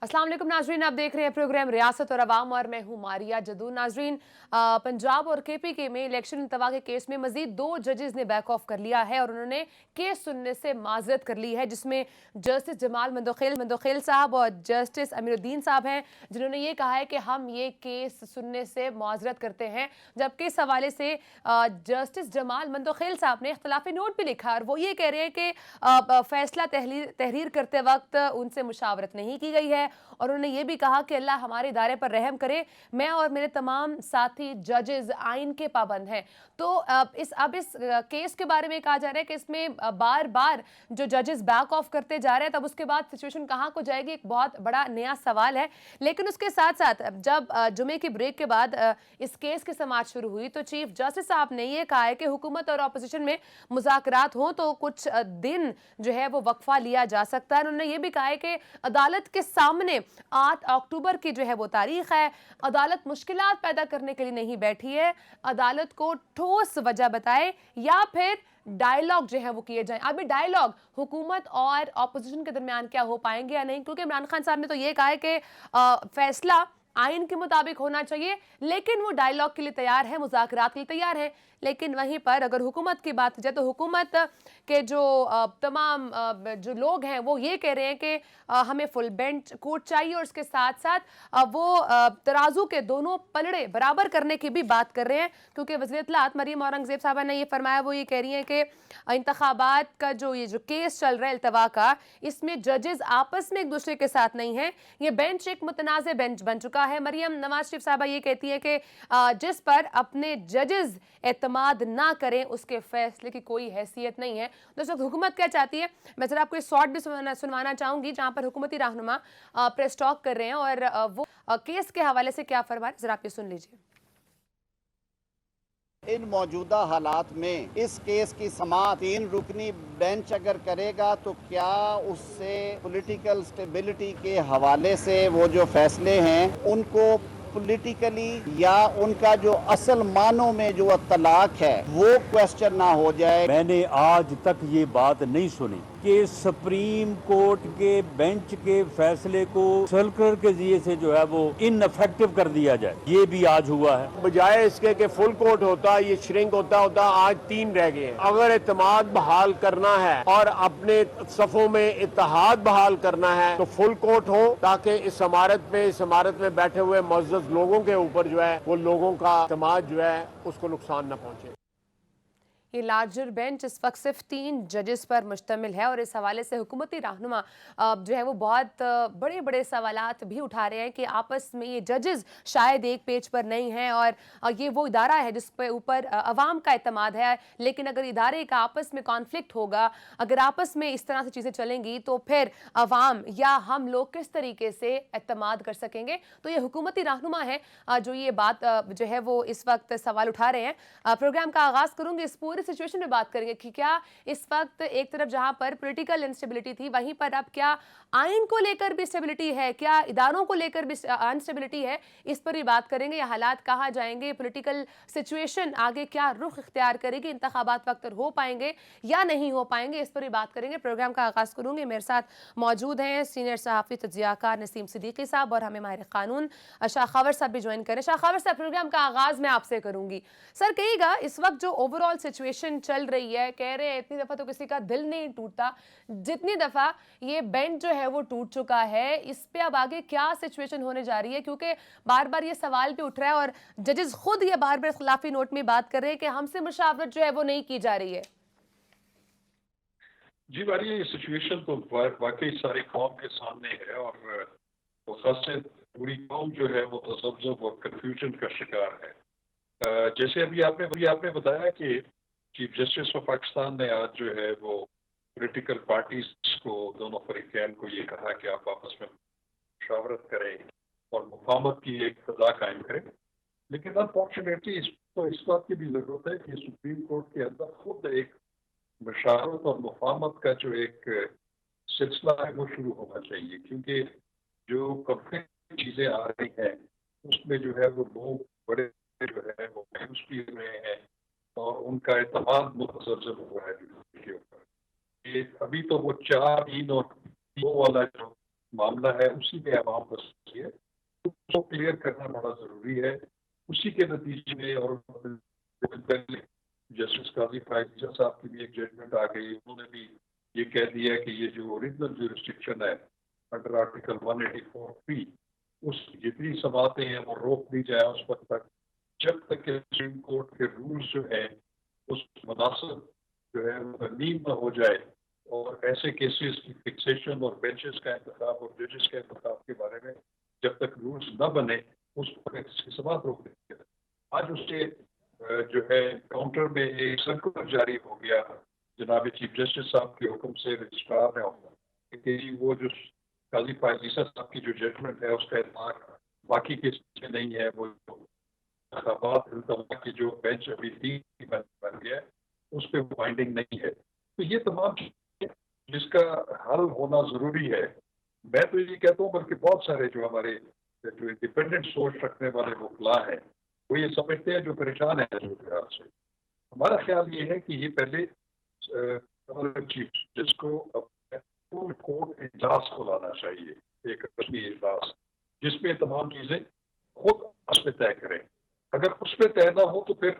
अस्सलाम वालेकुम नाजरीन, आप देख रहे हैं प्रोग्राम रियासत और अवाम और मैं हूं मारिया जदू। नाजरीन, पंजाब और केपीके में इलेक्शन इंतवा के केस में मजीद 2 जजेस ने बैक ऑफ कर लिया है और उन्होंने केस सुनने से माजरत कर ली है, जिसमें जस्टिस जमाल मंदोखेल साहब और जस्टिस अमीरुद्दीन साहब हैं, जिन्होंने ये कहा है कि हम ये केस सुनने से माजरत करते हैं। जबकि इस हवाले से जस्टिस जमाल मंदोखेल साहब ने इख्तलाफी नोट भी लिखा और वो ये कह रहे हैं कि फैसला तहरीर करते वक्त उनसे मुशावरत नहीं की गई है और उन्होंने ये भी कहा कि अल्लाह हमारे इदारे पर रहम करे, मैं और मेरे तमाम साथी जजेस आइन के पाबंद हैं। तो इस केस के बारे में कहा जा रहा है कि इसमें बार बार जो जजेस बैक ऑफ करते जा रहे हैं, तब उसके बाद सिचुएशन कहाँ को जाएगी, एक बहुत बड़ा नया सवाल है। लेकिन उसके साथ साथ जब जुमे की ब्रेक के बाद इस केस की समाअत शुरू हुई तो चीफ जस्टिस साहब ने यह कहा है कि हुकूमत और अपोजिशन में मुज़ाकरात हों तो कुछ दिन जो है वो वक्फा लिया जा सकता है। उन्होंने ये भी कहा है कि अदालत के सामने 8 अक्टूबर की जो है वो तारीख है। अदालत मुश्किलात पैदा करने के लिए नहीं बैठी है, अदालत को ठोस वजह बताए या फिर डायलॉग जो है वो किए जाए। अभी डायलॉग हुकूमत और ऑपोजिशन के दरमियान क्या हो पाएंगे या नहीं, क्योंकि इमरान खान साहब ने तो ये कहा है कि फैसला आइन के मुताबिक होना चाहिए, लेकिन वो डायलॉग के लिए तैयार है, मुज़ाकरात के लिए तैयार है। लेकिन वहीं पर अगर हुकूमत की बात की जाए तो हुकूमत के जो तमाम जो लोग हैं वो ये कह रहे हैं कि हमें फुल बेंच कोर्ट चाहिए और उसके साथ साथ वो तराजू के दोनों पलड़े बराबर करने की भी बात कर रहे हैं, क्योंकि वज़ीर इत्तलात मरियम औरंगज़ेब साहबा ने ये फरमाया, वो ये कह रही हैं कि इंतखाबात का जो ये जो केस चल रहा है अल्तवा का, इसमें जजेस आपस में एक दूसरे के साथ नहीं है, ये बेंच एक मुतनाज़ बेंच बन चुका है। मरियम नवाज शरीफ साहबा ये कहती है कि जिस पर अपने जजेस एतमाद ना करें उसके फैसले की कोई हैसियत नहीं है। तो इस वक्त हुकूमत क्या चाहती है, मैं जरा आपको शॉर्ट भी सुनवाना चाहूंगी जहां पर हुकूमती रहनुमा प्रेस टॉक कर रहे हैं और वो केस के हवाले से क्या फरमा रहे, जरा आप ये सुन लीजिए। इन मौजूदा हालात में इस केस की समाअत 3 रुकनी बेंच अगर करेगा तो क्या उससे पॉलिटिकल स्टेबिलिटी के हवाले से वो जो फैसले हैं उनको पॉलिटिकली या उनका जो असल मानों में जो तलाक है वो क्वेश्चन ना हो जाए। मैंने आज तक ये बात नहीं सुनी कि सुप्रीम कोर्ट के बेंच के फैसले को सर्कुलर के जरिए से जो है वो इनफेक्टिव कर दिया जाए, ये भी आज हुआ है। बजाय इसके कि फुल कोर्ट होता, ये श्रिंक होता आज 3 रह गए हैं। अगर इत्तेमाद बहाल करना है और अपने सफों में इत्तेहाद बहाल करना है तो फुल कोर्ट हो, ताकि इस इमारत में बैठे हुए मुअज़्ज़ज़ लोगों के ऊपर जो है वो लोगों का इत्तेमाद जो है उसको नुकसान न पहुंचे। ये लार्जर बेंच इस वक्त सिर्फ 3 जजेस पर मुश्तमिल है और इस हवाले से हुकूमती रहनुमा जो है वो बहुत बड़े बड़े सवालात भी उठा रहे हैं कि आपस में ये जजेस शायद एक पेज पर नहीं हैं और ये वो इदारा है जिस पे ऊपर अवाम का एतमाद है। लेकिन अगर इदारे का आपस में कॉन्फ्लिक्ट होगा, अगर आपस में इस तरह से चीज़ें चलेंगी तो फिर अवाम या हम लोग किस तरीके से एतमाद कर सकेंगे। तो ये हुकूमती रहनुमा है जो ये बात जो है वो इस वक्त सवाल उठा रहे हैं। प्रोग्राम का आगाज़ करूँगी, इस पूरी सिचुएशन में बात करेंगे कि क्या इस वक्त एक तरफ जहां पर पॉलिटिकल इंस्टेबिलिटी थी, वहीं पर अब क्या आइन को लेकर भी स्टेबिलिटी है, क्या इदारों को लेकर भी अनस्टेबिलिटी है, इस पर भी बात करेंगे। ये हालात कहाँ जाएंगे, पॉलिटिकल सिचुएशन आगे क्या रुख इख्तियार करेगी, इंतखाबात वक्त हो पाएंगे या नहीं हो पाएंगे, इस पर भी बात करेंगे। प्रोग्राम का आगाज़ करूंगी, मेरे साथ मौजूद हैं सीनियर सहाफ़ी तज्ज़ियाकार नसीम सिद्दीकी साहब और हमें माहिर कानून शाखावर साहब भी ज्वाइन करें। शाखावर साहब, प्रोग्राम का आगाज़ मैं आपसे करूंगी। सर, कहिएगा इस वक्त जो ओवरऑल सिचुएशन चल रही है, कह रहे हैं इतनी दफा तो किसी का दिल नहीं टूटता जितनी दफा ये बेंच जो है वो टूट चुका है, इस पे अब आगे क्या सिचुएशन होने जा रही है, क्योंकि बार बार ये सवाल भी उठ रहा है और जजेस खुद ये बार बार खिलाफी नोट में बात कर रहे हैं कि हमसे मुशावरत जो है वो नहीं की जा रही है। जी मारिया, ये सिचुएशन तो वाकई सारी कौम के सामने है और वो खास से पूरी कौम जो है वो तसब्जुब और कंफ्यूजन का शिकार है। जैसे अभी आपने बताया कि चीफ जस्टिस ऑफ पाकिस्तान ने आज जो है वो पॉलिटिकल पार्टीज को, दोनों फरीकैन को ये कहा कि आप आपस में मुशावरत करें और मुफाहमत की एक फजा कायम करें। लेकिन अनफॉर्चुनेटली इस बात की भी ज़रूरत है कि सुप्रीम कोर्ट के अंदर खुद एक मुशावरत और मुफाहमत का जो एक सिलसिला है वो शुरू होना चाहिए, क्योंकि जो कॉन्फ्लिक्ट चीज़ें आ रही हैं उसमें जो है वो लोग बड़े जो है वो मायूस भी हो रहे हैं और उनका एतमाद मुतज़्ज़ब हुआ है के ऊपर। ये अभी तो वो 4-3 और 2 वाला जो मामला है उसी में आवाम फंसी है, तो उसको क्लियर करना बड़ा जरूरी है। उसी के नतीजे में और पहले जस्टिस काजी फायजा साहब की भी एक जजमेंट आ गई, उन्होंने भी ये कह दिया कि ये जो ओरिजिनल जुरिस्डिक्शन है अंडर आर्टिकल 184(p), उस जितनी समातें हैं वो रोक दी जाए उस वक्त तक, जब तक कि सुप्रीम कोर्ट के रूल्स जो है उस मुनासिब जो है वो तरमीम न हो जाए, और ऐसे केसेस की फिक्सेशन और बेंचेस का इंतखाब और जजेस के इंतखाब के बारे में जब तक रूल्स न बने उस पर इसकी समात रोक देती है। आज उससे जो है काउंटर में एक सर्कुलर जारी हो गया जनाब चीफ जस्टिस साहब के हुक्म से रजिस्ट्रार ने होगा कि वो जो काजी फायजा साहब की जो जजमेंट है उसका इतलाक बाकी केस में नहीं है, वो इंतखाबात की जो बेंच अभी तीन बन गया है उस पर बाइंडिंग नहीं है। तो ये तमाम चीजें जिसका हल होना जरूरी है। मैं तो ये कहता हूँ बल्कि बहुत सारे जो हमारे जो इंडिपेंडेंट सोच रखने वाले वकला हैं वो ये समझते हैं, जो परेशान है जो ख्याल से, हमारा ख्याल ये है कि ये पहले चीफ जस्टिस को फुल कोर्ट इजलास को लाना चाहिए, एक रस्मी इजलास जिसमें तमाम चीजें खुद उस पर तय करें। अगर उस पर तय ना हो तो फिर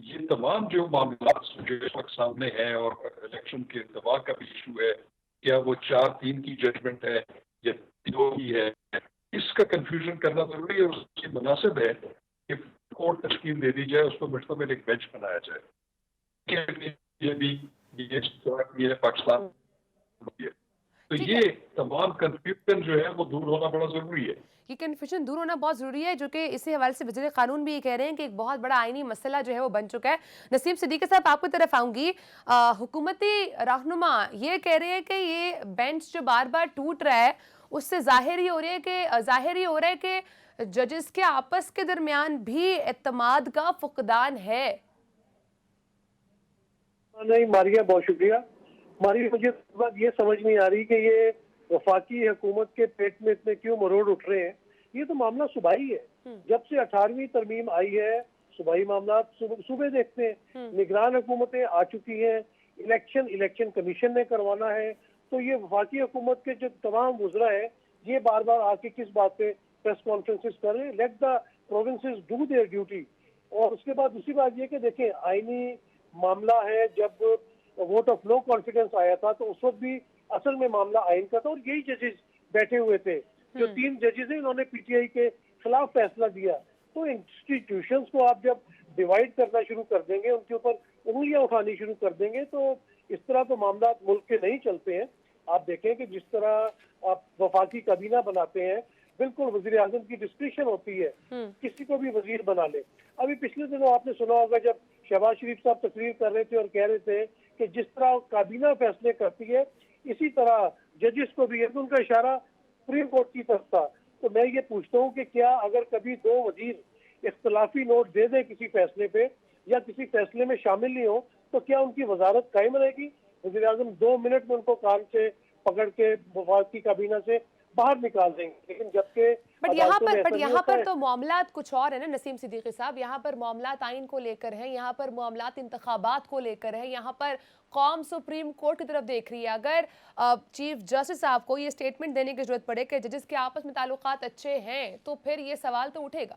ये तमाम जो मामला जो इस वक्त सामने हैं और इलेक्शन के दबाव का भी इशू है, क्या वो 4-3 की जजमेंट है या 2 की है, इसका कंफ्यूजन करना जरूरी है। उसकी मुनासिब है कि कोर्ट तश्कील दे दी जाए, उस पर मुश्तमिल एक बेंच बनाया जाए। ये भी ये पाकिस्तान है। तो ठीक ये है, तमाम कंफ्यूजन जो है वो दूर होना बड़ा जरूरी है। ये कन्फ्यूजन दूर होना बहुत ज़रूरी है, जो कि इसी हवाले से वज़ीर क़ानून भी ये कह रहे हैं कि एक बहुत बड़ा आइनी मसला जो है वो बन चुका है। नसीम सिद्दीकी साहब, आपकी तरफ आऊँगी। हुकूमती रहनुमा ये कह रहे हैं कि ये बेंच जो बार बार टूट रहा है उससे ज़ाहिर ही हो रहा है कि जजेस के आपस के दरमियान भी एतमाद का फुकदान है। नहीं मारिया, बहुत शुक्रिया। मारिया, मुझे बात ये समझ नहीं आ रही कि ये वफाकी हुकूमत के पेट में इतने क्यों मरोड़ उठ रहे हैं। ये तो मामला सूबाई है। जब से 18वीं तरमीम आई है सूबाई मामला सूबे देखते हैं, निगरान हुकूमतें आ चुकी हैं, इलेक्शन कमीशन ने करवाना है। तो ये वफाकी हुकूमत के जो तमाम वुज़रा है ये बार बार आके किस बात पे प्रेस कॉन्फ्रेंसेस कर रहे हैं। Let the provinces do their duty. और उसके बाद दूसरी बात ये कि देखें, आईनी मामला है। जब वोट ऑफ नो कॉन्फिडेंस आया था तो उस वक्त भी असल में मामला आइन का था और यही जजेस बैठे हुए थे। जो 3 जजेस हैं इन्होंने पीटीआई के खिलाफ फैसला दिया। तो इंस्टीट्यूशंस को आप जब डिवाइड करना शुरू कर देंगे, उनके ऊपर उंगलियां उठानी शुरू कर देंगे, तो इस तरह तो मामला मुल्क के नहीं चलते हैं। आप देखें कि जिस तरह आप वफाकी काबीना बनाते हैं, बिल्कुल वजीर आजम की डिस्क्रिप्शन होती है, किसी को भी वजीर बना ले। अभी पिछले दिनों आपने सुना होगा जब शहबाज शरीफ साहब तकरीर कर रहे थे और कह रहे थे कि जिस तरह काबीना फैसले करती है इसी तरह जजेस को भी है, तो उनका इशारा सुप्रीम कोर्ट की तरफ था। तो मैं ये पूछता हूँ कि क्या अगर कभी 2 वजीर इख्तलाफी नोट दे दें किसी फैसले पे या किसी फैसले में शामिल नहीं हो, तो क्या उनकी वजारत कायम रहेगी? वज़ीर आज़म 2 मिनट में उनको कान से पकड़ के वफाकी काबीना से बाहर निकाल देंगे। लेकिन जबकि बट यहाँ पर तो मामलात कुछ और है ना नसीम सिद्दीकी साहब। यहाँ पर मामलात आइन को लेकर है, यहाँ पर मामलात इंतखाबात को लेकर है, यहाँ पर कौम सुप्रीम कोर्ट की तरफ देख रही है। अगर चीफ जस्टिस साहब को ये स्टेटमेंट देने की जरूरत पड़े कि जजेस के आपस में ताल्लुकात अच्छे हैं, तो फिर ये सवाल तो उठेगा।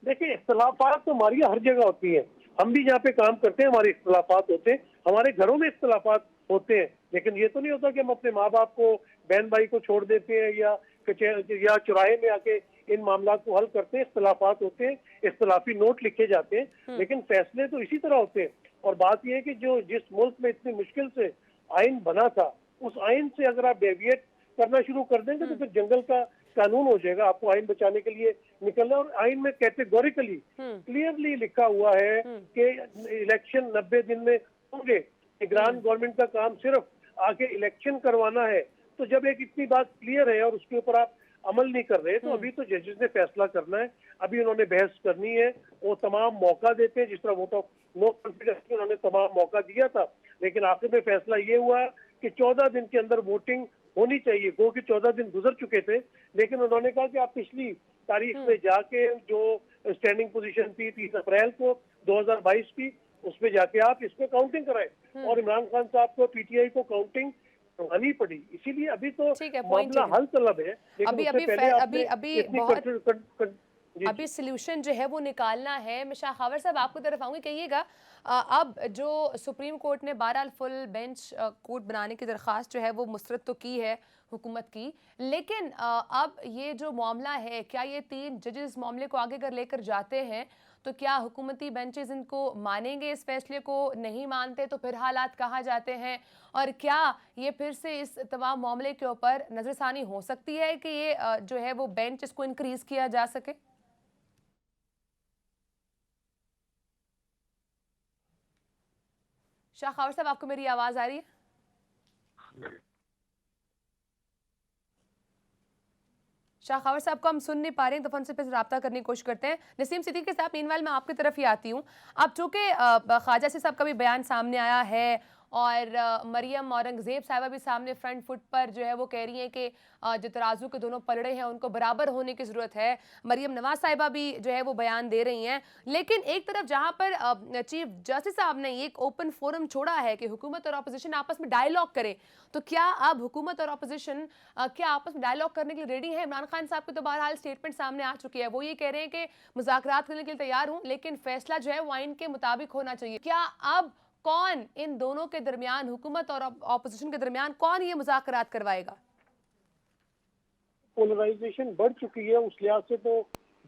देखिए, इख्तलाफात तो हमारी हर जगह होती है। हम भी जहाँ पे काम करते हैं हमारे इख्तलाफात होते हैं, हमारे घरों में इख्तलाफात होते हैं। लेकिन ये तो नहीं होता कि हम अपने माँ बाप को, बहन भाई को छोड़ देते हैं या चौराहे में आके इन मामला को हल करते हैं। इख्तलाफात होते हैं, इख्तलाफी नोट लिखे जाते हैं, लेकिन फैसले तो इसी तरह होते हैं। और बात यह है कि जो जिस मुल्क में इतनी मुश्किल से आइन बना था, उस आइन से अगर आप डेविएट करना शुरू कर देंगे तो फिर जंगल का कानून हो जाएगा। आपको आइन बचाने के लिए निकलना, और आइन में कैटेगोरिकली क्लियरली लिखा हुआ है कि इलेक्शन 90 दिन में होंगे। निगरान गवर्नमेंट का काम सिर्फ आके इलेक्शन करवाना है। तो जब एक इतनी बात क्लियर है और उसके ऊपर आप अमल नहीं कर रहे, तो अभी तो जजेस ने फैसला करना है, अभी उन्होंने बहस करनी है। वो तमाम मौका देते हैं, जिस तरह वोट ऑफ नो कॉन्फिडेंस में उन्होंने तमाम मौका दिया था, लेकिन आखिर में फैसला ये हुआ कि 14 दिन के अंदर वोटिंग होनी चाहिए। गो कि 14 दिन गुजर चुके थे, लेकिन उन्होंने कहा कि आप पिछली तारीख में जाके जो स्टैंडिंग पोजीशन थी 30 अप्रैल को 2022 की, उसमें जाके आप इस पे काउंटिंग कराएं। और इमरान खान साहब को, पीटीआई को काउंटिंग करवानी पड़ी, इसीलिए अभी तो ठीक है, पॉइंट मामला ठीक है। हल तलब है, लेकिन अभी उससे अभी पहले फै- आपने अभी अभी इतनी बहुत जी अभी सोल्यूशन जो है वो निकालना है। मैं शाह खबर साहब आपकी तरफ आऊंगी, कहिएगा अब जो सुप्रीम कोर्ट ने बहरहाल फुल बेंच कोर्ट बनाने की दरख्वास्त जो है वो मुस्तरद तो की है हुकूमत की, लेकिन अब ये जो मामला है, क्या ये 3 जजेस मामले को आगे अगर लेकर जाते हैं तो क्या हुकूमती बेंचेस इनको मानेंगे, इस फैसले को नहीं मानते तो फिर हालात कहाँ जाते हैं, और क्या ये फिर से इस तमाम मामले के ऊपर नजरसानी हो सकती है कि ये जो है वो बेंच इसको इंक्रीज किया जा सके? शाह खबर साहब, आपको मेरी आवाज आ रही है? शाह खबर साहब को हम सुन नहीं पा रहे हैं, तो उनसे फिर रब्ता करने की कोशिश करते हैं। नसीम सिद्दीकी साहब, मीनवाइल मैं आपकी तरफ ही आती हूँ। अब चूंकि ख्वाजा से साहब का भी बयान सामने आया है और मरियम औरंगजेब साहिबा भी सामने फ्रंट फुट पर जो है वो कह रही हैं कि जो तराजू के दोनों पलड़े हैं उनको बराबर होने की ज़रूरत है। मरियम नवाज साहिबा भी जो है वो बयान दे रही हैं, लेकिन एक तरफ जहाँ पर चीफ जस्टिस साहब ने एक ओपन फोरम छोड़ा है कि हुकूमत और अपोजिशन आपस में डायलॉग करें, तो क्या अब हुकूमत और अपोजिशन क्या आपस में डायलॉग करने के लिए रेडी है? इमरान खान साहब की तो बहरहाल स्टेटमेंट सामने आ चुकी है, वो ये कह रहे हैं कि मुज़ाकरात करने के लिए तैयार हूं, लेकिन फैसला जो है वो आइन के मुताबिक होना चाहिए। क्या अब कौन इन दोनों के दरमियान, हुकूमत और अपोजिशन के दरमियान कौन ये मुज़ाकरात करवाएगा? पोलराइजेशन बढ़ चुकी है, उस लिहाज से तो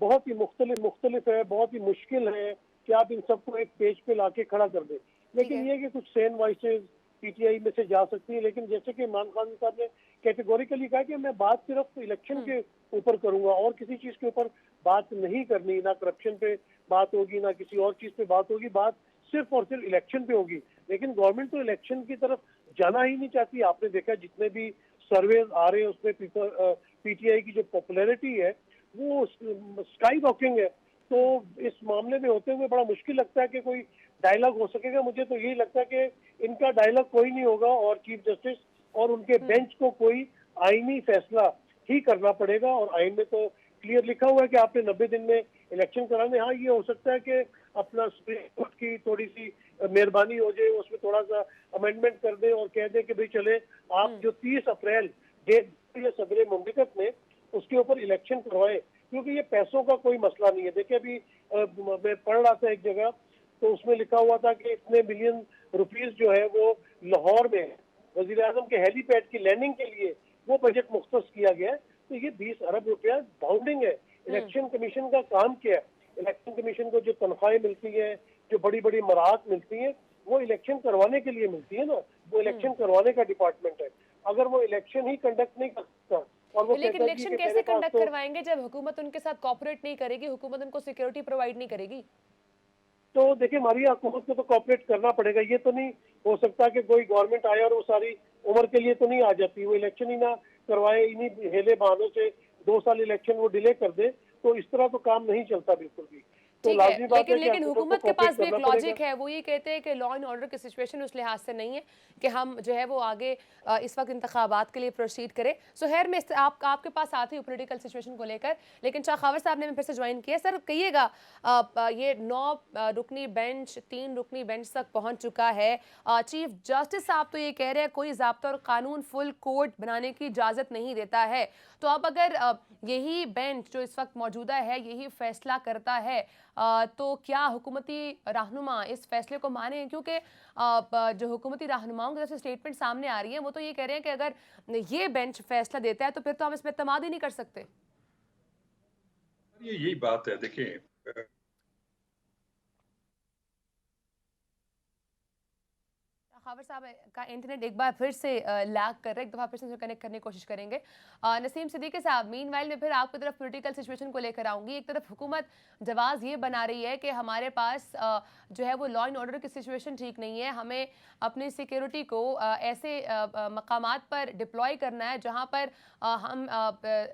बहुत ही मुख्तलिफ है, बहुत ही मुश्किल है कि आप इन सबको एक पेज पे लाके खड़ा कर दें। लेकिन ये कि कुछ सेन वॉइसेस पीटीआई में से जा सकती है, लेकिन जैसे कि इमरान खान साहब ने कैटेगोरिकली कहा कि मैं बात सिर्फ इलेक्शन के ऊपर करूंगा और किसी चीज के ऊपर बात नहीं करनी, ना करप्शन पे बात होगी, ना किसी और चीज पे बात होगी, बात सिर्फ और सिर्फ इलेक्शन पे होगी। लेकिन गवर्नमेंट तो इलेक्शन की तरफ जाना ही नहीं चाहती। आपने देखा जितने भी सर्वे आ रहे हैं उसमें पीटीआई की जो पॉपुलैरिटी है वो स्काई वॉकिंग है। तो इस मामले में होते हुए बड़ा मुश्किल लगता है कि कोई डायलॉग हो सकेगा। मुझे तो यही लगता है कि इनका डायलॉग कोई नहीं होगा और चीफ जस्टिस और उनके बेंच को कोई आईनी फैसला ही करना पड़ेगा। और आइन में तो क्लियर लिखा हुआ है कि आपने 90 दिन में इलेक्शन कराने। हाँ, ये हो सकता है कि अपना सुप्रीम कोर्ट की थोड़ी सी मेहरबानी हो जाए, उसमें थोड़ा सा अमेंडमेंट कर दे और कह दे कि भाई चले आप जो 30 अप्रैल डेट सदर मुमलिकत में उसके ऊपर इलेक्शन करवाए, क्योंकि ये पैसों का कोई मसला नहीं है। देखिए अभी मैं पढ़ रहा था एक जगह, तो उसमें लिखा हुआ था कि इतने बिलियन रुपीस जो है वो लाहौर में वजीर आजम के हेलीपैड की लैंडिंग के लिए वो बजट मुख्तस किया गया है। तो ये 20 अरब रुपया बाउंडिंग है। इलेक्शन कमीशन का काम क्या है? इलेक्शन कमीशन को जो तनख्वाहें मिलती है, जो बड़ी बड़ी मराहत मिलती है, वो इलेक्शन करवाने के लिए मिलती है ना। वो इलेक्शन करवाने का डिपार्टमेंट है। अगर वो इलेक्शन ही कंडक्ट नहीं कर सकता और वो लेकिन कहता है कि इलेक्शन मेरे कैसे पास कंडक्ट तो करवाएंगे जब हुकूमत उनके साथ कोऑपरेट नहीं करेगी, हुकूमत उनको सिक्योरिटी प्रोवाइड नहीं करेगी? तो देखिए हमारी हुकूमत को तो कॉपरेट करना पड़ेगा। ये तो नहीं हो सकता कि कोई गवर्नमेंट आए और वो सारी उम्र के लिए तो नहीं आ जाती, वो इलेक्शन ही ना करवाए, इन्हीं हेले बहानों से 2 साल इलेक्शन वो डिले कर दे। तो इस तरह तो काम नहीं चलता बिल्कुल भी। तो ठीक है, लाजमी बात है कि लेकिन हुकूमत हुकूमत को के पास कॉपरेट भी एक करना पड़ेगा। लॉजिक है, वो ये कहते हैं कि लॉ एंड ऑर्डर की सिचुएशन उस लिहाज से नहीं है कि हम जो है वो आगे इस वक्त इंतखाबात के लिए प्रोसीड करें। सुहैर में आपके पास आती हूँ पॉलिटिकल सिचुएशन को लेकर, लेकिन शाह खबर साहब ने फिर से ज्वाइन किया। सर कहिएगा, ये 9 रुकनी बेंच 3 रुकनी बेंच तक पहुँच चुका है। चीफ जस्टिस साहब तो ये कह रहे हैं कोई ज़ाब्ता और कानून फुल कोर्ट बनाने की इजाज़त नहीं देता है। तो अब अगर यही बेंच जो इस वक्त मौजूदा है यही फैसला करता है, तो क्या हुकूमती रहनुमा इस फैसले को माने? क्योंकि जो हुकूमती रहनुमाओं की तरफ से स्टेटमेंट सामने आ रही है वो तो ये कह रहे हैं कि अगर ये बेंच फैसला देता है तो फिर तो हम इसमें इत्मीनान ही नहीं कर सकते। ये यही बात है, देखिए खबर साहब का इंटरनेट एक बार फिर से लैग कर रहा है, एक दफ़ा फिर से कनेक्ट करने की कोशिश करेंगे। नसीम सिद्दीकी साहब, मीनवाइल में फिर आपकी तरफ पॉलिटिकल सिचुएशन को लेकर आऊँगी। एक तरफ हुकूमत जवाब ये बना रही है कि हमारे पास जो है वो लॉ एंड ऑर्डर की सिचुएशन ठीक नहीं है, हमें अपनी सिक्योरिटी को ऐसे मकामात पर डिप्लॉय करना है जहाँ पर हम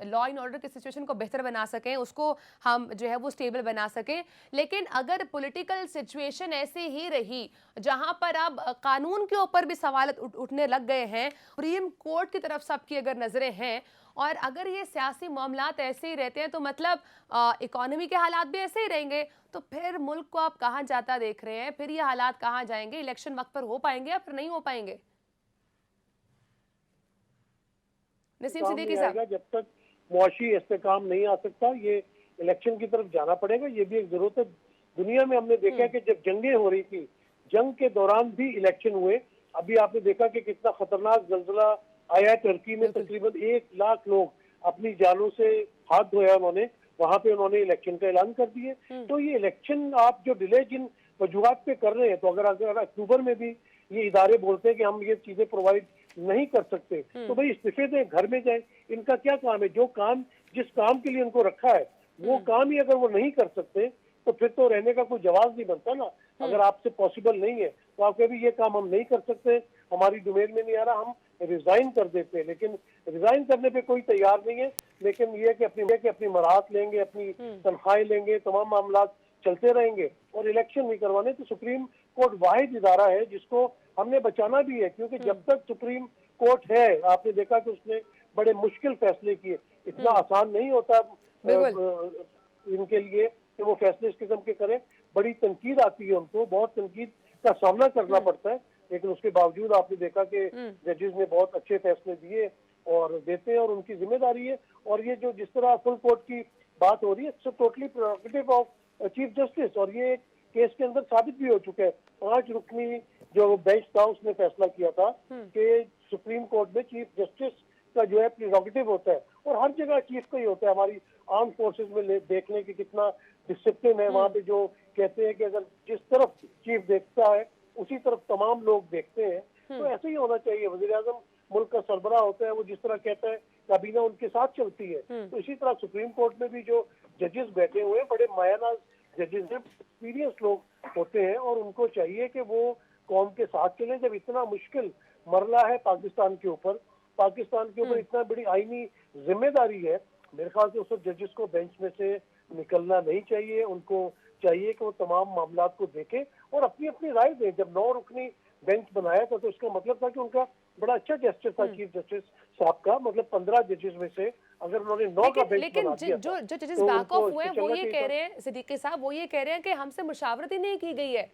लॉ एंड ऑर्डर की सिचुएशन को बेहतर बना सकें, उसको हम जो है वो स्टेबल बना सकें। लेकिन अगर पॉलिटिकल सिचुएशन ऐसी ही रही जहाँ पर अब कानून के ऊपर भी सवाल उठने लग गए हैं, सुप्रीम कोर्ट की तरफ सबकी अगर नजरें हैं, और अगर ये सियासी मामलात ऐसे ही रहते हैं तो मतलब इकोनॉमी के हालात भी ऐसे ही रहेंगे, तो फिर मुल्क को आप कहाँ जाता देख रहे हैं? फिर ये हालात कहाँ जाएंगे? इलेक्शन वक्त पर हो पाएंगे या फिर नहीं हो पाएंगे? नसीम काम सिद्दीकी नहीं साहब। आएगा जब तक मुआशी इस्तेकाम नहीं आ सकता। ये इलेक्शन की तरफ जाना पड़ेगा, ये भी एक जरूरत है। दुनिया में हमने देखा है कि जब जंगें हो रही थी, जंग के दौरान भी इलेक्शन हुए। अभी आपने देखा कि कितना खतरनाक जल्जला आया है टर्की में, तकरीबन 1 लाख लोग अपनी जानों से हाथ धोया उन्होंने, वहां पे उन्होंने इलेक्शन का ऐलान कर दिए। तो ये इलेक्शन आप जो डिले जिन वजूहात पे कर रहे हैं, तो अगर अक्टूबर में भी ये इदारे बोलते हैं कि हम ये चीजें प्रोवाइड नहीं कर सकते, तो भाई इस्तीफे दें, घर में जाए। इनका क्या काम है? जो काम जिस काम के लिए उनको रखा है वो काम ही अगर वो नहीं कर सकते तो फिर तो रहने का कोई जवाब नहीं बनता ना। अगर आपसे पॉसिबल नहीं है तो आप कभी ये काम हम नहीं कर सकते, हमारी डोमेन में नहीं आ रहा, हम रिजाइन कर देते हैं। लेकिन रिजाइन करने पे कोई तैयार नहीं है। लेकिन ये कि अपनी मराहत लेंगे, अपनी तनख्वाहें लेंगे, तमाम मामला चलते रहेंगे और इलेक्शन नहीं करवाने। तो सुप्रीम कोर्ट वाहिद इदारा है जिसको हमने बचाना भी है, क्योंकि जब तक सुप्रीम कोर्ट है, आपने देखा कि उसने बड़े मुश्किल फैसले किए। इतना आसान नहीं होता इनके लिए कि वो फैसले इस किस्म के करें। बड़ी तनकीद आती है उनको, बहुत तनकीद का सामना करना पड़ता है, लेकिन उसके बावजूद आपने देखा कि जजेस ने बहुत अच्छे फैसले दिए और देते हैं और उनकी जिम्मेदारी है। और ये जो जिस तरह फुल कोर्ट की बात हो रही है, it's totally prerogative of chief justice, और ये केस के अंदर साबित भी हो चुका है। 5 रुकनी जो बेंच था उसने फैसला किया था कि सुप्रीम कोर्ट में चीफ जस्टिस का जो है प्रेरोगेटिव होता है, और हर जगह चीफ का ही होता है। हमारी आर्म फोर्सेज में देख लें कि कितना डिसिप्लिन है वहाँ पे, जो कहते हैं कि अगर जिस तरफ चीफ देखता है उसी तरफ तमाम लोग देखते हैं। तो ऐसे ही होना चाहिए। वजीर आजम मुल्क का सरबराह होता है, वो जिस तरह कहता है काबीना उनके साथ चलती है। तो इसी तरह सुप्रीम कोर्ट में भी जो जजेस बैठे हुए हैं, बड़े मायानाज जजेस हैं, एक्सपीरियंस लोग होते हैं, और उनको चाहिए कि वो कौम के साथ चलें। जब इतना मुश्किल मरला है पाकिस्तान के ऊपर इतना बड़ी आईनी जिम्मेदारी है, मेरे ख्याल से उस जजेस को बेंच में से निकलना नहीं चाहिए। उनको चाहिए कि वो तमाम मामलात को देखें और अपनी अपनी राय दें। जब 9 रुकनी बेंच बनाया था तो इसका मतलब था कि उनका बड़ा अच्छा जेस्चर था चीफ जस्टिस साहब का। मतलब 15 जजेस में से अगर उन्होंने 9 का बेंच लेकिन बना दिया जो जजेस तो बैक उनको ऑफ हुए हैं वो चलना ये चाहिए कह था। रहे हैं, सिद्दीकी साहब वो ये कह रहे हैं कि हमसे मुशावरत ही नहीं की गई है,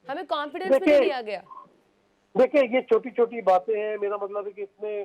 हमें कॉन्फिडेंस भी नहीं लिया गया। देखिए ये छोटी छोटी बातें हैं। मेरा मतलब है कि इतने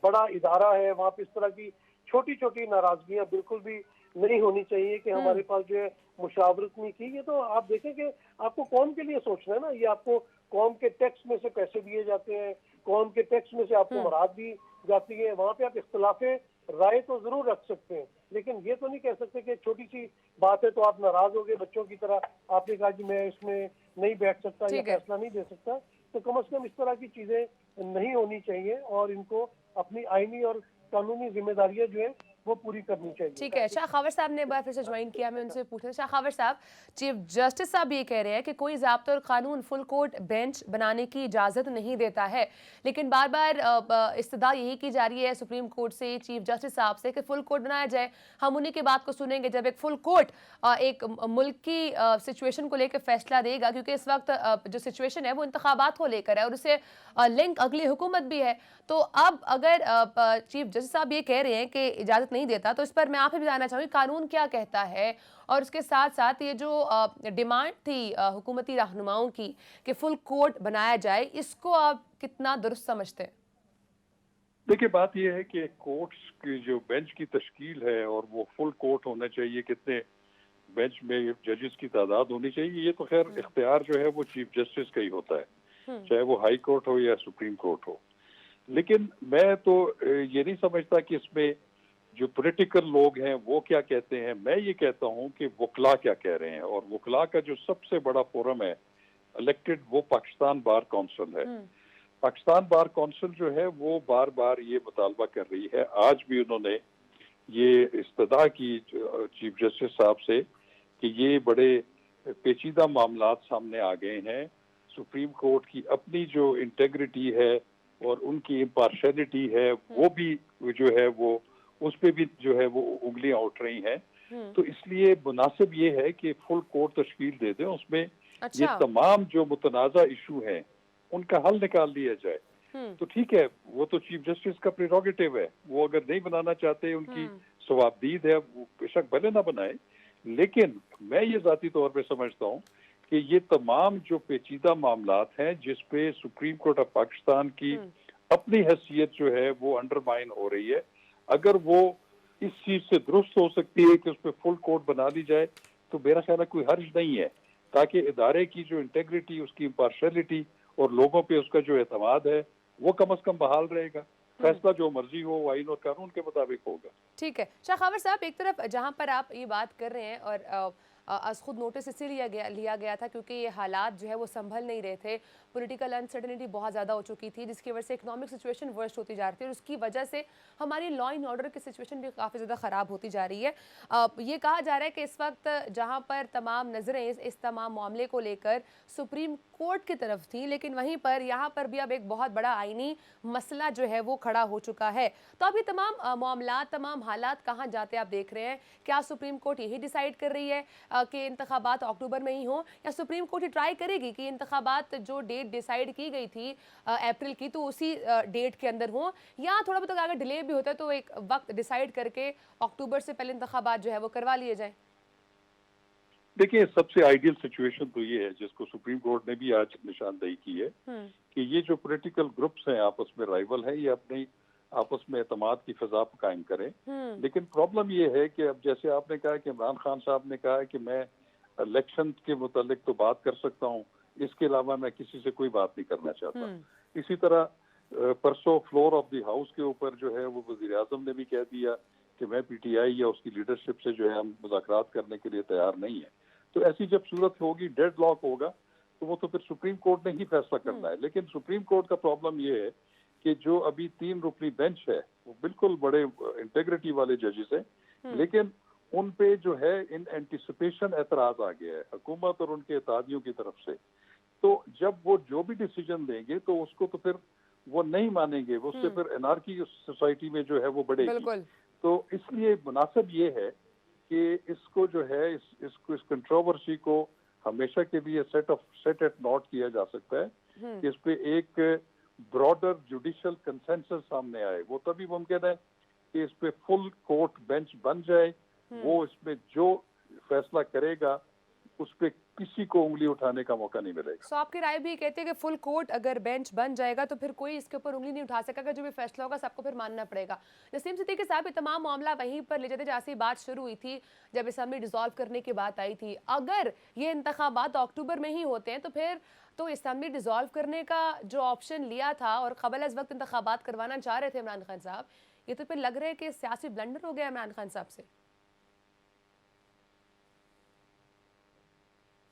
बड़ा इदारा है, वहाँ पे इस तरह की छोटी छोटी नाराजगियां बिल्कुल भी नहीं होनी चाहिए कि हमारे पास जो है मुशावरत नहीं की। ये तो आप देखें कि आपको कौम के लिए सोचना है ना। ये आपको कौम के टैक्स में से पैसे दिए जाते हैं, कौम के टैक्स में से आपको मराहत दी जाती है। वहाँ पे आप इख्तलाफे राय तो जरूर रख सकते हैं, लेकिन ये तो नहीं कह सकते कि छोटी सी बात है तो आप नाराज हो गए बच्चों की तरह। आपने कहा कि मैं इसमें नहीं बैठ सकता या फैसला नहीं दे सकता। तो कम से कम इस तरह की चीजें नहीं होनी चाहिए और इनको अपनी आईनी और कानूनी जिम्मेदारियां जो है वो पूरी करनी चाहिए। ठीक है, शाह खावर साहब ने एक बार फिर से ज्वाइन किया, मैं उनसे पूछना। शाह खावर साहब, चीफ जस्टिस साहब ये कह रहे हैं कि कोई ज़ाब्ता और कानून फुल कोर्ट बेंच बनाने की इजाज़त नहीं देता है, लेकिन बार बार इस्तदा यही की जा रही है सुप्रीम कोर्ट से, चीफ जस्टिस साहब से, कि फुल कोर्ट बनाया जाए। हम उन्हीं की बात को सुनेंगे जब एक फुल कोर्ट एक मुल्क की सिचुएशन को लेकर फैसला देगा, क्योंकि इस वक्त जो सिचुएशन है वो इंतखाबात को लेकर है और उससे लिंक अगली हुकूमत भी है। तो अब अगर चीफ जस्टिस साहब ये कह रहे हैं कि इजाज़त नहीं देता, तो इस पर मैं आपसे भी जानना चाहूँगी कानून क्या कहता है, और उसके साथ साथ ये जो डिमांड थी हुकूमती रहनुमाओं की कि फुल कोर्ट बनाया जाए, इसको आप कितना दुरुस्त समझते हैं? देखिए बात यह है कि कोर्ट्स की जो बेंच की तश्कील है और वो फुल कोर्ट होना चाहिए, कितने बेंच में जजेस की तादाद होनी चाहिए, ये तो खैर इख्तियार जो है वो चीफ जस्टिस का ही होता है, चाहे वो हाई कोर्ट हो या सुप्रीम कोर्ट हो। लेकिन मैं तो ये नहीं समझता कि इसमें जो पॉलिटिकल लोग हैं वो क्या कहते हैं। मैं ये कहता हूँ कि वकला क्या कह रहे हैं, और वकला का जो सबसे बड़ा फोरम है इलेक्टेड, वो पाकिस्तान बार काउंसिल है। पाकिस्तान बार काउंसिल जो है वो बार बार ये मुतालबा कर रही है, आज भी उन्होंने ये इस्तदा की चीफ जस्टिस साहब से कि ये बड़े पेचीदा मामलात सामने आ गए हैं। सुप्रीम कोर्ट की अपनी जो इंटेग्रिटी है और उनकी इम्पार्शलिटी है वो भी जो है वो उस पे भी जो है वो उंगलियां उठ रही हैं। तो इसलिए मुनासिब ये है कि फुल कोर्ट तश्कील दे दें, उसमें ये तमाम जो मुतनाज़ा इशू हैं उनका हल निकाल लिया जाए। तो ठीक है, वो तो चीफ जस्टिस का प्रेरोगेटिव है, वो अगर नहीं बनाना चाहते, उनकी सवाबदीद है, वो बेशक भले ना बनाए। लेकिन मैं ये जाती तौर पे समझता हूँ कि ये तमाम जो पेचीदा मामलात हैं जिसपे सुप्रीम कोर्ट ऑफ पाकिस्तान की अपनी हैसियत जो है वो अंडरमाइन हो रही है। अगर वो इस चीज से दुरुस्त हो सकती है कि उस पर फुल कोर्ट बना दी जाए तो मेरा ख्याल है कोई हर्ज नहीं है, ताकि इदारे की जो इंटेग्रिटी, उसकी इम्पार्शलिटी और लोगों पे उसका जो एतमाद है वो कम अज कम बहाल रहेगा। फैसला जो मर्जी हो वो आइन और कानून के मुताबिक होगा। ठीक है शाह खबर साहब, एक तरफ जहां पर आप ये बात कर रहे हैं और आज खुद नोटिस इसीलिए लिया गया था क्योंकि ये हालात जो है वो संभल नहीं रहे थे, पॉलिटिकल अनसर्टेनिटी बहुत ज़्यादा हो चुकी थी जिसकी वजह से इकोनॉमिक सिचुएशन वर्स्ट होती जा रही थी और उसकी वजह से हमारी लॉ एंड ऑर्डर की सिचुएशन भी काफ़ी ज़्यादा ख़राब होती जा रही है। ये कहा जा रहा है कि इस वक्त जहाँ पर तमाम नज़रें इस तमाम मामले को लेकर सुप्रीम कोर्ट की तरफ थी, लेकिन वहीं पर यहाँ पर भी अब एक बहुत बड़ा आईनी मसला जो है वो खड़ा हो चुका है। तो अब ये तमाम मामला, तमाम हालात कहाँ जाते आप देख रहे हैं? क्या सुप्रीम कोर्ट यही डिसाइड कर रही है कि इंतखाबात अक्टूबर में ही हो, या सुप्रीम कोर्ट ही ट्राई करेगी कि इंतखाबात जो डेट डिसाइड की गई थी अप्रैल की तो उसी डेट के अंदर हो, या थोड़ा बहुत अगर डिले भी होता है तो एक वक्त डिसाइड करके अक्टूबर से पहले इंतखाबात जो है वो करवा लिए जाए? देखिए, सबसे आइडियल सिचुएशन तो ये है जिसको सुप्रीम कोर्ट ने भी आज निशानदेही की है कि ये जो पॉलिटिकल ग्रुप्स हैं आपस में राइवल है, ये अपनी आपस में एतमाद की फिजा कायम करें। लेकिन प्रॉब्लम ये है कि अब जैसे आपने कहा कि इमरान खान साहब ने कहा कि मैं इलेक्शन के मुतालिक तो बात कर सकता हूँ, इसके अलावा मैं किसी से कोई बात नहीं करना चाहता। इसी तरह परसों फ्लोर ऑफ द हाउस के ऊपर जो है वो वजीर आजम ने भी कह दिया कि मैं पीटीआई या उसकी लीडरशिप से जो है हम मुज़ाकरात करने के लिए तैयार नहीं है। तो ऐसी जब सूरत होगी, डेड लॉक होगा, तो वो तो फिर सुप्रीम कोर्ट ने ही फैसला करना है। लेकिन सुप्रीम कोर्ट का प्रॉब्लम ये है कि जो अभी 3 रुकनी बेंच है वो बिल्कुल बड़े इंटेग्रिटी वाले जजेस हैं, लेकिन उन पे जो है इन एंटिसिपेशन एतराज आ गया है हुकूमत और उनके इत्तेहादियों की तरफ से। तो जब वो जो भी डिसीजन देंगे तो उसको तो फिर वो नहीं मानेंगे, वो उससे फिर एनार्की सोसाइटी में जो है वो बढ़ेगी। तो इसलिए मुनासिब ये है कि इसको जो है इस कंट्रोवर्सी को हमेशा के लिए सेट एट नॉट किया जा सकता है कि इस पे एक ब्रॉडर जुडिशियल कंसेंसस सामने आए। वो तभी मुमकिन है कि इस पे फुल कोर्ट बेंच बन जाए, वो इसमें जो फैसला करेगा उस पे किसी को उंगली उठाने का मौका नहीं मिलेगा। तो आपकी राय भी कहती है कि फुल कोर्ट अगर बेंच बन जाएगा तो फिर कोई इसके ऊपर उंगली नहीं उठा सकेगा, जो भी फैसला होगा सबको फिर मानना पड़ेगा। नसीम सिद्दीकी साहब, ये तमाम मामला वहीं पर ले जाते जैसी बात शुरू हुई थी जब असेंबली डिसॉल्व करने की बात आई थी। अगर ये इंतखाबात अक्टूबर में ही होते हैं तो फिर तो असेंबली डिसॉल्व करने का जो ऑप्शन लिया था और क़बल अज़ वक्त इंतखाबात करवाना चाह रहे थे इमरान खान साहब, ये तो फिर लग रहा है कि सियासी ब्लंडर हो गया इमरान खान साहब से।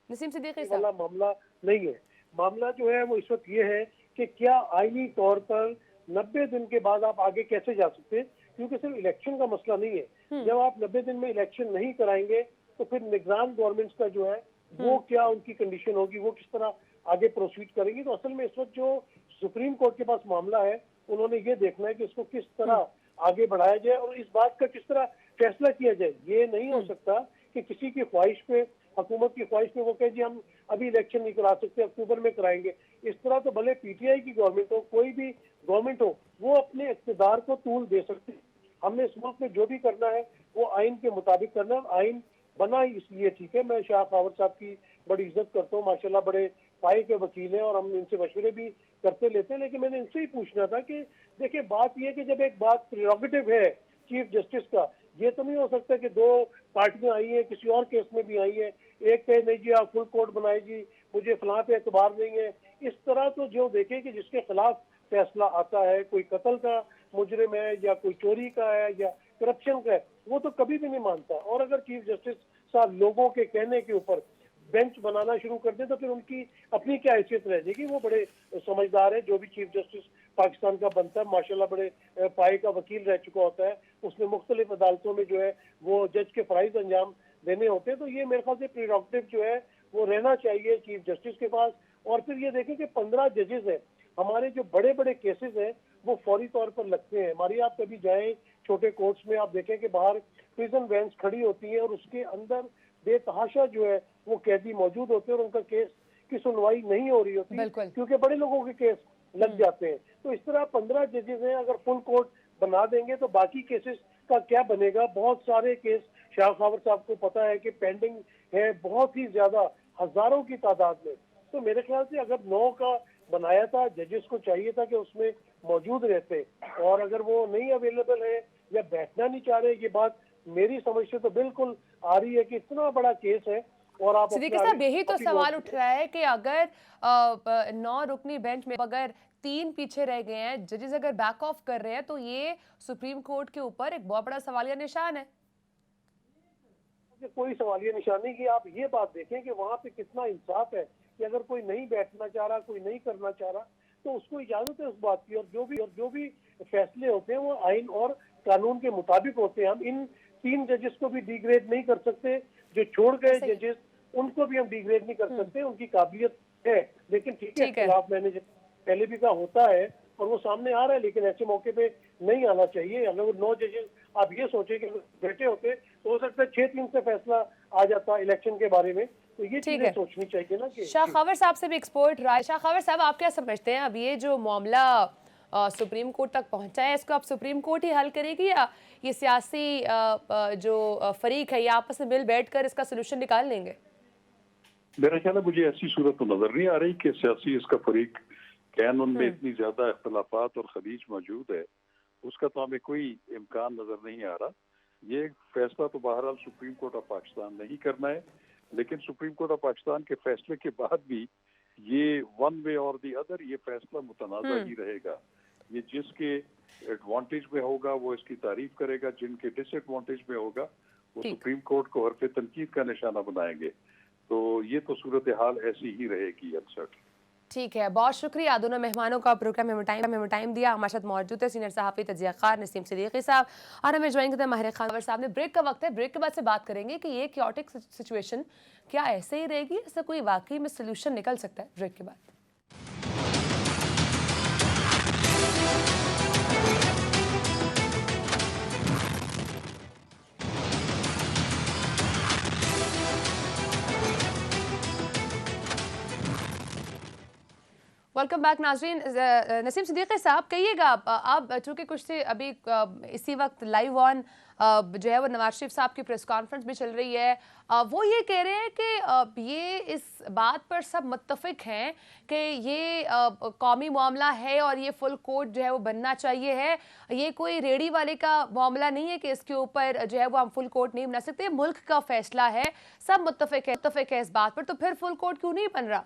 नसीम सिद्दीकी साहब, मामला नहीं है। मामला जो है वो इस वक्त ये है कि क्या आईनी तौर पर 90 दिन के बाद आप आगे कैसे जा सकते हैं, क्योंकि सिर्फ इलेक्शन का मसला नहीं है। जब आप 90 दिन में इलेक्शन नहीं कराएंगे तो फिर निगरान गवर्नमेंट्स का जो है वो क्या उनकी कंडीशन होगी, वो किस तरह आगे प्रोसीड करेंगी। तो असल में इस वक्त जो सुप्रीम कोर्ट के पास मामला है, उन्होंने ये देखना है कि इसको किस तरह आगे बढ़ाया जाए और इस बात का किस तरह फैसला किया जाए। ये नहीं हो सकता कि किसी की ख्वाहिश पे, हुकूमत की ख्वाहिश पे वो कहे जी हम अभी इलेक्शन नहीं करा सकते, अक्टूबर में कराएंगे। इस तरह तो भले पीटीआई की गवर्नमेंट हो, कोई भी गवर्नमेंट हो, वो अपने इक़्तिदार को तूल दे सकती है। हमने इस मुल्क में जो भी करना है वो आइन के मुताबिक करना है। आइन बना ही इसलिए ठीक है। मैं शाह खावर साहब की बड़ी इज्जत करता हूँ, माशाल्लाह बड़े पाए के वकील हैं और हम इनसे मशवरे भी करते लेते हैं। लेकिन मैंने इनसे ही पूछना था कि देखिए बात यह कि जब एक बात प्रेरोगेटिव है चीफ जस्टिस का, ये तो नहीं हो सकता कि 2 पार्टियां आई हैं, किसी और केस में भी आई है, एक कहे नहीं जी आप फुल कोर्ट बनाए जी, मुझे फलां पे एतबार नहीं है। इस तरह तो जो देखे कि जिसके खिलाफ फैसला आता है, कोई कत्ल का मुजरिम है या कोई चोरी का है या करप्शन का है, वो तो कभी भी नहीं मानता। और अगर चीफ जस्टिस साहब लोगों के कहने के ऊपर बेंच बनाना शुरू कर दे तो फिर उनकी अपनी क्या हैसियत रह जाएगी। वो बड़े समझदार है, जो भी चीफ जस्टिस पाकिस्तान का बनता है माशाल्लाह बड़े पाए का वकील रह चुका होता है, उसने मुख्तलिफ अदालतों में जो है वो जज के फराइज अंजाम देने होते हैं। तो ये मेरे ख्याल से प्रेरोगेटिव जो है वो रहना चाहिए चीफ जस्टिस के पास। और फिर ये देखें कि 15 जजेस हैं, हमारे जो बड़े बड़े केसेस हैं वो फौरी तौर पर लगते हैं। हमारी आप कभी जाएं छोटे कोर्ट्स में, आप देखें कि बाहर प्रिजन वैन्स खड़ी होती हैं और उसके अंदर बेतहाशा जो है वो कैदी मौजूद होते हैं और उनका केस की सुनवाई नहीं हो रही होती क्योंकि बड़े लोगों के केस लग जाते हैं। तो इस तरह 15 जजेस हैं, अगर फुल कोर्ट बना देंगे तो बाकी केसेस का क्या बनेगा। बहुत सारे केस शाह खावर साहब को पता है कि पेंडिंग है, बहुत ही ज्यादा, हजारों की तादाद में। तो मेरे ख्याल से अगर 9 का बनाया था, जजेस को चाहिए था कि उसमें मौजूद रहते, और अगर वो नहीं अवेलेबल है या बैठना नहीं चाह रहे, ये बात मेरी समझ से तो बिल्कुल आ रही है कि इतना बड़ा केस है और आप सिद्दीकी साहब, यही तो सवाल उठ रहा है कि अगर 9 रुकनी बेंच में अगर 3 पीछे रह गए हैं, जजेस अगर बैक ऑफ कर रहे हैं, तो ये सुप्रीम कोर्ट के ऊपर एक बहुत बड़ा सवालिया निशान है। कोई सवालिया निशान नहीं कि आप ये बात देखें कि वहाँ पे कितना इंसाफ है कि अगर कोई नहीं बैठना चाह रहा, कोई नहीं करना चाह रहा, तो उसको इजाजत है उस बात की, और जो भी फैसले होते हैं वो आइन और कानून के मुताबिक होते हैं। हम इन 3 जजेस को भी डिग्रेड नहीं कर सकते, जो छोड़ गए जजेस उनको भी हम डिग्रेड नहीं कर सकते, उनकी काबिलियत है, लेकिन ठीक है, खिलाफ मैंने पहले भी कहा होता है और वो सामने आ रहा है, लेकिन ऐसे मौके पे नहीं आना चाहिए। अगर 9 जजेस आप ये सोचे कि बैठे होते तो हो सकता है 6-3 से फैसला आ जाता इलेक्शन के बारे में, तो ये चीजें सोचनी चाहिए ना। कि शाह खबर साहब से भी एक्सपर्ट राय। शाह खबर साहब, आप क्या समझते हैं, अब ये जो मामला सुप्रीम कोर्ट तक पहुंचा है, इसको अब सुप्रीम कोर्ट ही हल करेगी या ये सियासी जो फरीक है ये आपस में मिल बैठकर इसका सोल्यूशन निकाल लेंगे? मेरा ख्याल है मुझे ऐसी सूरत तो नजर नहीं आ रही कि सियासी इसका फरीक कैन उनमें इतनी ज्यादा इख्तलाफात और खलीज मौजूद है, उसका तो हमें कोई इम्कान नजर नहीं आ रहा। ये फैसला तो बहरहाल सुप्रीम कोर्ट ऑफ पाकिस्तान नहीं करना है, लेकिन सुप्रीम कोर्ट ऑफ पाकिस्तान के फैसले के बाद भी ये वन वे और दी अदर ये फैसला मुतनाज़ा ही रहेगा। ये जिसके एडवांटेज में होगा वो इसकी तारीफ करेगा, जिनके डिसएडवांटेज में होगा वो सुप्रीम कोर्ट को हरफ तनकीद का निशाना बनाएंगे। तो ये तो सूरत हाल ऐसी ही रहेगी अक्सर। ठीक है, बहुत शुक्रिया दोनों मेहमानों का प्रोग्राम में टाइम दिया। हमारे साथ मौजूद है सीनियर सहाफ़ी तजियाकार नसीम सिद्दीकी साहब और हमें ज्वाइन करते हैं माहिर खान साहब ने। ब्रेक का वक्त है, ब्रेक के बाद से बात करेंगे कि ये क्योटिक सिचुएशन क्या ऐसे ही रहेगी, इससे कोई वाकई में सोल्यूशन निकल सकता है। ब्रेक के बाद वेलकम बैक नाजरीन। नसीम सिद्दीकी साहब, कहिएगा, आप चूँकि कुछ से अभी इसी वक्त लाइव ऑन जो है वो नवाज शरीफ साहब की प्रेस कॉन्फ्रेंस भी चल रही है, वो ये कह रहे हैं कि ये इस बात पर सब मुत्तफिक हैं कि ये कौमी मामला है और ये फुल कोर्ट जो है वो बनना चाहिए है। ये कोई रेडी वाले का मामला नहीं है कि इसके ऊपर जो है वो हम फुल कोर्ट नहीं बना सकते, मुल्क का फैसला है, सब मुत्तफिक है इस बात पर, तो फिर फुल कोर्ट क्यों नहीं बन रहा?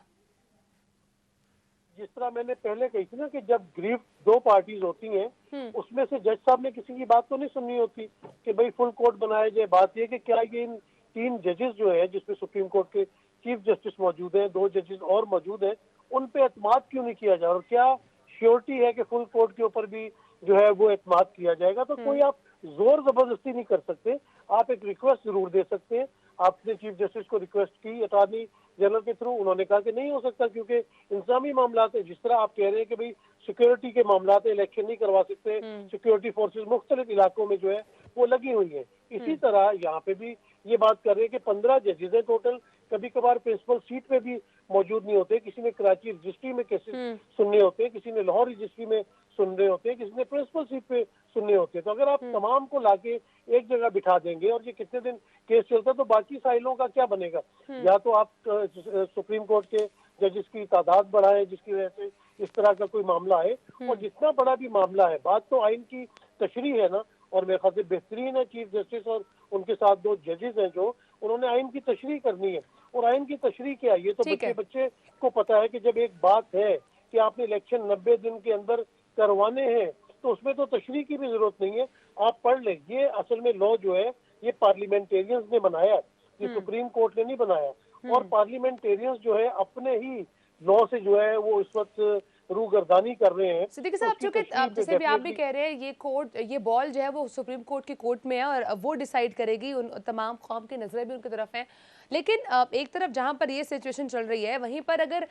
जिस तरह मैंने पहले कही थी ना कि जब ग्रीफ 2 पार्टीज होती हैं, उसमें से जज साहब ने किसी की बात तो नहीं सुननी होती कि भाई फुल कोर्ट बनाया जाए। बात यह कि क्या ये इन 3 जजेस जो है, जिसमें सुप्रीम कोर्ट के चीफ जस्टिस मौजूद हैं, 2 जजेस और मौजूद हैं, उन पे एतमाद क्यों नहीं किया जा रहा, और क्या श्योरिटी है कि फुल कोर्ट के ऊपर भी जो है वो एतमाद किया जाएगा? तो कोई आप जोर जबरदस्ती नहीं कर सकते, आप एक रिक्वेस्ट जरूर दे सकते हैं। आपने चीफ जस्टिस को रिक्वेस्ट की अटॉर्नी जनरल के थ्रू, उन्होंने कहा कि नहीं हो सकता क्योंकि इंसानी मामला है। जिस तरह आप कह रहे हैं कि भाई सिक्योरिटी के मामला है, इलेक्शन नहीं करवा सकते, सिक्योरिटी फोर्सेस मुख्तलिफ इलाकों में जो है वो लगी हुई है, इसी तरह यहाँ पे भी ये बात कर रहे हैं कि 15 जजेस हैं टोटल, कभी कभार प्रिंसिपल सीट पे भी मौजूद नहीं होते, किसी ने कराची रजिस्ट्री में केसेस सुनने होते हैं, किसी ने लाहौर रजिस्ट्री में सुन रहे होते हैं, किसी ने प्रिंसिपल सीट पे सुनने होते हैं। तो अगर आप तमाम को लाके एक जगह बिठा देंगे और ये कितने दिन केस चलता है तो बाकी साइलों का क्या बनेगा? या तो आप सुप्रीम कोर्ट के जजेस की तादाद बढ़ाएं जिसकी वजह से इस तरह का कोई मामला है, और जितना बड़ा भी मामला है, बात तो आइन की तशरीह है ना, और मेरे ख्याल से बेहतरीन है चीफ जस्टिस और उनके साथ 2 जजेस हैं जो उन्होंने आइन की तशरीह करनी है। और आइन की तशरीह क्या है, ये तो बच्चे को पता है कि जब एक बात है कि आपने इलेक्शन 90 दिन के अंदर करवाने हैं तो उसमें तो तशरीह की भी जरूरत नहीं है, आप पढ़ लें। ये असल में लॉ जो है ये पार्लियामेंटेरियंस ने बनाया, ये सुप्रीम कोर्ट ने नहीं बनाया, और पार्लियामेंटेरियंस जो है अपने ही लॉ से जो है वो इस वक्त रूगर्दानी कर रहे हैं। सिद्दीकी साहब, चूंकि जैसे भी आप भी कह रहे हैं ये कोर्ट, ये बॉल जो है वो सुप्रीम कोर्ट की कोर्ट में है और वो डिसाइड करेगी, उन तमाम कौम की नजरें भी उनकी तरफ हैं, लेकिन एक तरफ जहां पर ये सिचुएशन चल रही है वहीं पर अगर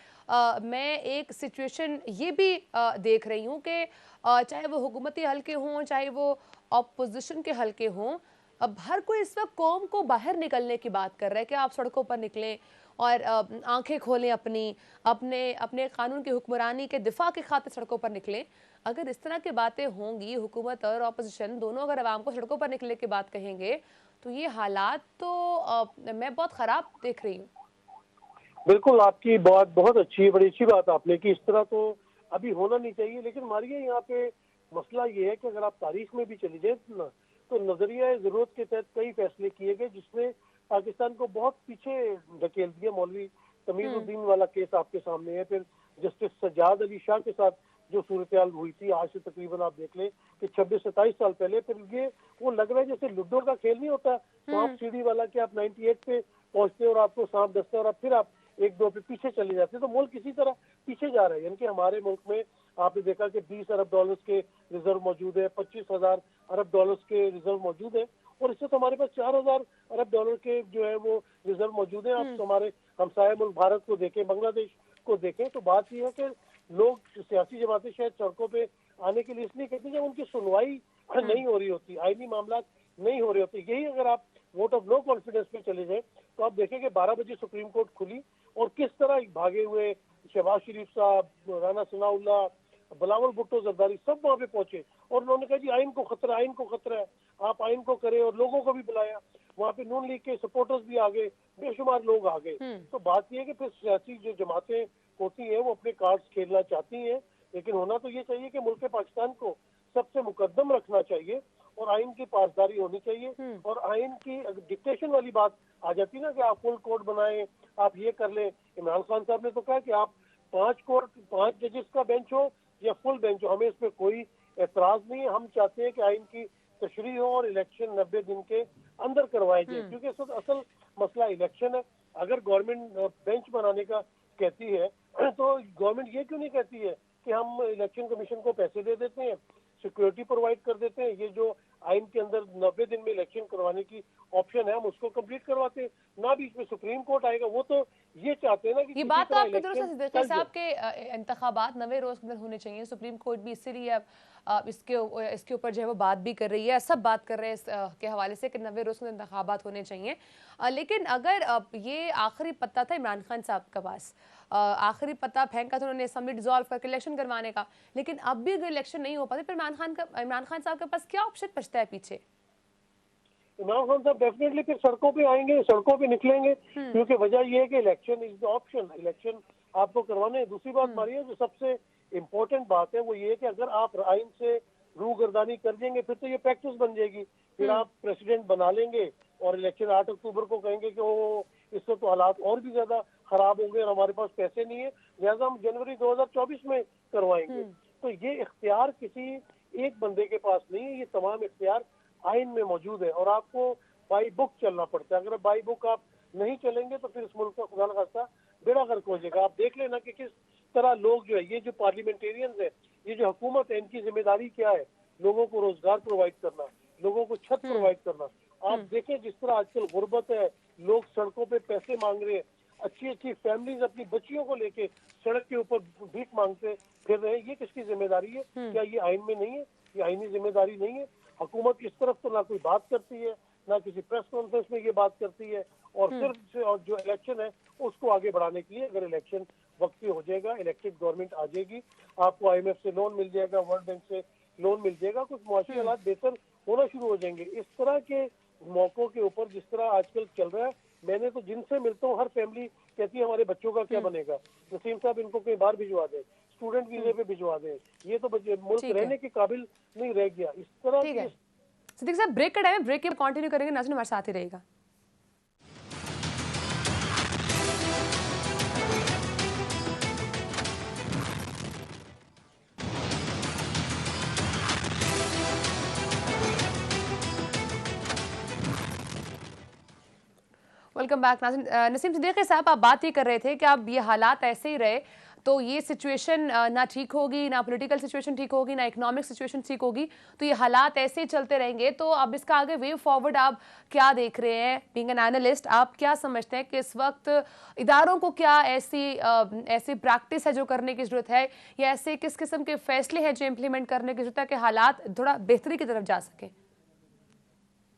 मैं एक सिचुएशन ये भी देख रही हूँ कि चाहे वो हुकूमती हल्के हों चाहे वो अपोजिशन के हल्के हों, अब हर कोई इस वक्त कौम को बाहर निकलने की बात कर रहा है कि आप सड़कों पर निकलें और आंखें खोलें, अपने कानून की हुक्मरानी के दिफा के खातिर सड़कों पर निकलें। अगर इस तरह की बातें होंगी, हुकूमत और अपोजिशन दोनों अगर आवाम को सड़कों पर निकलने की बात कहेंगे, तो ये हालात तो मैं बहुत ख़राब देख रही हूँ। बिल्कुल, आपकी बात बहुत अच्छी है, बड़ी अच्छी बात आपने की। इस तरह तो अभी होना नहीं चाहिए। लेकिन मारिए यहाँ पे मसला ये है कि अगर आप तारीख में भी चली जाए ना, तो नजरिया जरूरत के तहत कई फैसले किए गए जिसने पाकिस्तान को बहुत पीछे धकेल दिया। मौलवी तमीजुद्दीन वाला केस आपके सामने है, फिर जस्टिस सज्जाद अली शाह के साथ जो सूरत हुई थी आज से तकरीबन आप देख लें कि 26-27 साल पहले। फिर ये वो लग रहा है जैसे लूडो का खेल नहीं होता, तो आप सीढ़ी वाला कि आप 98 पे पहुंचते हैं और आपको सांप डसते हैं और फिर आप 1-2 पे पीछे चले जाते हैं, तो मुल्क इसी तरह पीछे जा रहा है। यानी कि हमारे मुल्क में आपने देखा कि 20 अरब डॉलर्स के रिजर्व मौजूद है, 25,000 अरब डॉलर्स के रिजर्व मौजूद है, और इससे तो हमारे पास 4,000 अरब डॉलर के जो है वो रिजर्व मौजूद है। आप हमारे हमसाया मुल्क भारत को देखें, बांग्लादेश को देखें, तो बात यह है कि लोग सियासी जमातें शायद सड़कों पे आने के लिए इसलिए कहती है जब उनकी सुनवाई नहीं हो रही होती, आईनी मामला नहीं हो रहे होते। यही अगर आप वोट ऑफ नो कॉन्फिडेंस पे चले जाए तो आप देखेंगे 12 बजे सुप्रीम कोर्ट खुली और किस तरह भागे हुए शहबाज शरीफ साहब, राना सनाउल्लाह, बिलावल भुट्टो जरदारी सब वहाँ पे पहुंचे और उन्होंने कहा जी आइन को खतरा है, आइन को खतरा है, आप आइन को करें, और लोगों को भी बुलाया। वहाँ पे नून लीग के सपोर्टर्स भी आ गए, बेशुमार लोग आ गए। तो बात यह है कि फिर सियासी जो जमातें होती हैं वो अपने कार्ड्स खेलना चाहती हैं, लेकिन होना तो ये चाहिए कि मुल्क पाकिस्तान को सबसे मुकद्दम रखना चाहिए और आइन की पासदारी होनी चाहिए। और आइन की डिक्टेशन वाली बात आ जाती ना कि आप फुल कोर्ट बनाएं, आप ये कर लें। इमरान खान साहब ने तो कहा कि आप 5 जजेस का बेंच हो या फुल बेंच हो, हमें इस पर कोई एतराज नहीं है। हम चाहते हैं कि आइन की तशरीह हो और इलेक्शन 90 दिन के अंदर करवाए जाए, क्योंकि असल मसला इलेक्शन है। अगर गवर्नमेंट बेंच बनाने का कहती है तो गवर्नमेंट ये क्यों नहीं कहती है कि हम इलेक्शन कमीशन को पैसे दे देते हैं, सिक्योरिटी प्रोवाइड कर देते हैं, ये जो आइन के अंदर 90 दिन में इलेक्शन करवाने की ऑप्शन है हम उसको कंप्लीट करवाते हैं ना। बीच में सुप्रीम कोर्ट आएगा, वो तो ये चाहते हैं ना कि ये बात तो आपके दुरुस्त है सिद्दीकी साहब के इंतखाबात 90 रोज के अंदर होने चाहिए। सुप्रीम कोर्ट भी इसीलिए अब इसके ऊपर जो है वो बात भी कर रही है, सब बात कर रहे हैं इसके हवाले से कि 90 रोज के इंतखाबात होने चाहिए। लेकिन अगर ये आखिरी पत्ता था इमरान खान साहब के पास, आखिरी पत्ता फेंका था उन्होंने असेंबली डिसॉल्व करके इलेक्शन करवाने का, लेकिन अब भी अगर इलेक्शन नहीं हो पाते फिर इमरान खान साहब के पास क्या ऑप्शन बचता है पीछे? इमरान खान साहब डेफिनेटली फिर सड़कों पे आएंगे, सड़कों पे निकलेंगे, क्योंकि वजह यह है कि election is the option, election आपको करवाने हैं। दूसरी बात मारिए जो सबसे इम्पोर्टेंट बात है वो ये है कि अगर आप आइन से रूगर्दानी कर देंगे फिर तो ये प्रैक्टिस बन जाएगी, फिर आप प्रेसिडेंट बना लेंगे और इलेक्शन 8 अक्टूबर को कहेंगे कि वो इससे तो हालात और भी ज्यादा खराब होंगे और हमारे पास पैसे नहीं है, लिहाजा हम जनवरी 2024 में करवाएंगे। तो ये इख्तियार किसी एक बंदे के पास नहीं है, ये तमाम इख्तियार आइन में मौजूद है और आपको बाई बुक चलना पड़ता है। अगर बाई बुक आप नहीं चलेंगे तो फिर इस मुल्क का खुदा न खास्ता बेड़ा गर्क हो जाएगा। आप देख लेना कि किस तरह लोग जो है, ये जो पार्लियामेंटेरियंस है, ये जो हुकूमत है, इनकी जिम्मेदारी क्या है? लोगों को रोजगार प्रोवाइड करना, लोगों को छत प्रोवाइड करना। आप देखें जिस तरह आजकल गुर्बत है, लोग सड़कों पे पैसे मांग रहे हैं, अच्छी अच्छी फैमिलीज अपनी बच्चियों को लेके सड़क के ऊपर भीख मांगते फिर रहे, ये किसकी जिम्मेदारी है? क्या ये आइन में नहीं है? ये आइनी जिम्मेदारी नहीं है? हुकूमत इस तरफ तो ना कोई बात करती है, ना किसी प्रेस कॉन्फ्रेंस में ये बात करती है, और सिर्फ और जो इलेक्शन है उसको आगे बढ़ाने के लिए अगर इलेक्शन वक्त पे हो जाएगा, इलेक्टेड गवर्नमेंट आ जाएगी, आपको IMF से लोन मिल जाएगा, वर्ल्ड बैंक से लोन मिल जाएगा, कुछ मुआशी हालात बेहतर होना शुरू हो जाएंगे। इस तरह के मौकों के ऊपर जिस तरह आजकल चल रहा है, मैंने तो जिनसे मिलता हूँ हर फैमिली कहती है हमारे बच्चों का क्या बनेगा, नसीम साहब इनको कहीं बाहर भिजवा दें, स्टूडेंट वीजे पे भिजवा दें, ये तो मुल्क रहने के काबिल नहीं रह गया। इस तरह की सिद्दीकी साहब ब्रेक का टाइम है, ब्रेक के कंटिन्यू करेंगे, नाज़रीन हमारे साथ ही रहेगा। वेलकम बैक नाज़रीन। नसीम सिद्दीकी साहब, आप बात ये कर रहे थे कि अब ये हालात ऐसे ही रहे तो ये सिचुएशन ना ठीक होगी, ना पॉलिटिकल सिचुएशन ठीक होगी, ना इकोनॉमिक सिचुएशन ठीक होगी, तो ये हालात ऐसे ही चलते रहेंगे। तो अब इसका आगे वे फॉरवर्ड आप क्या देख रहे हैं? बीइंग एन एनालिस्ट, आप क्या समझते हैं कि इस वक्त इदारों को क्या ऐसी प्रैक्टिस है जो करने की ज़रूरत है, या ऐसे किस किस्म के फैसले हैं जो इम्प्लीमेंट करने की ज़रूरत है कि हालात थोड़ा बेहतरी की तरफ जा सकें?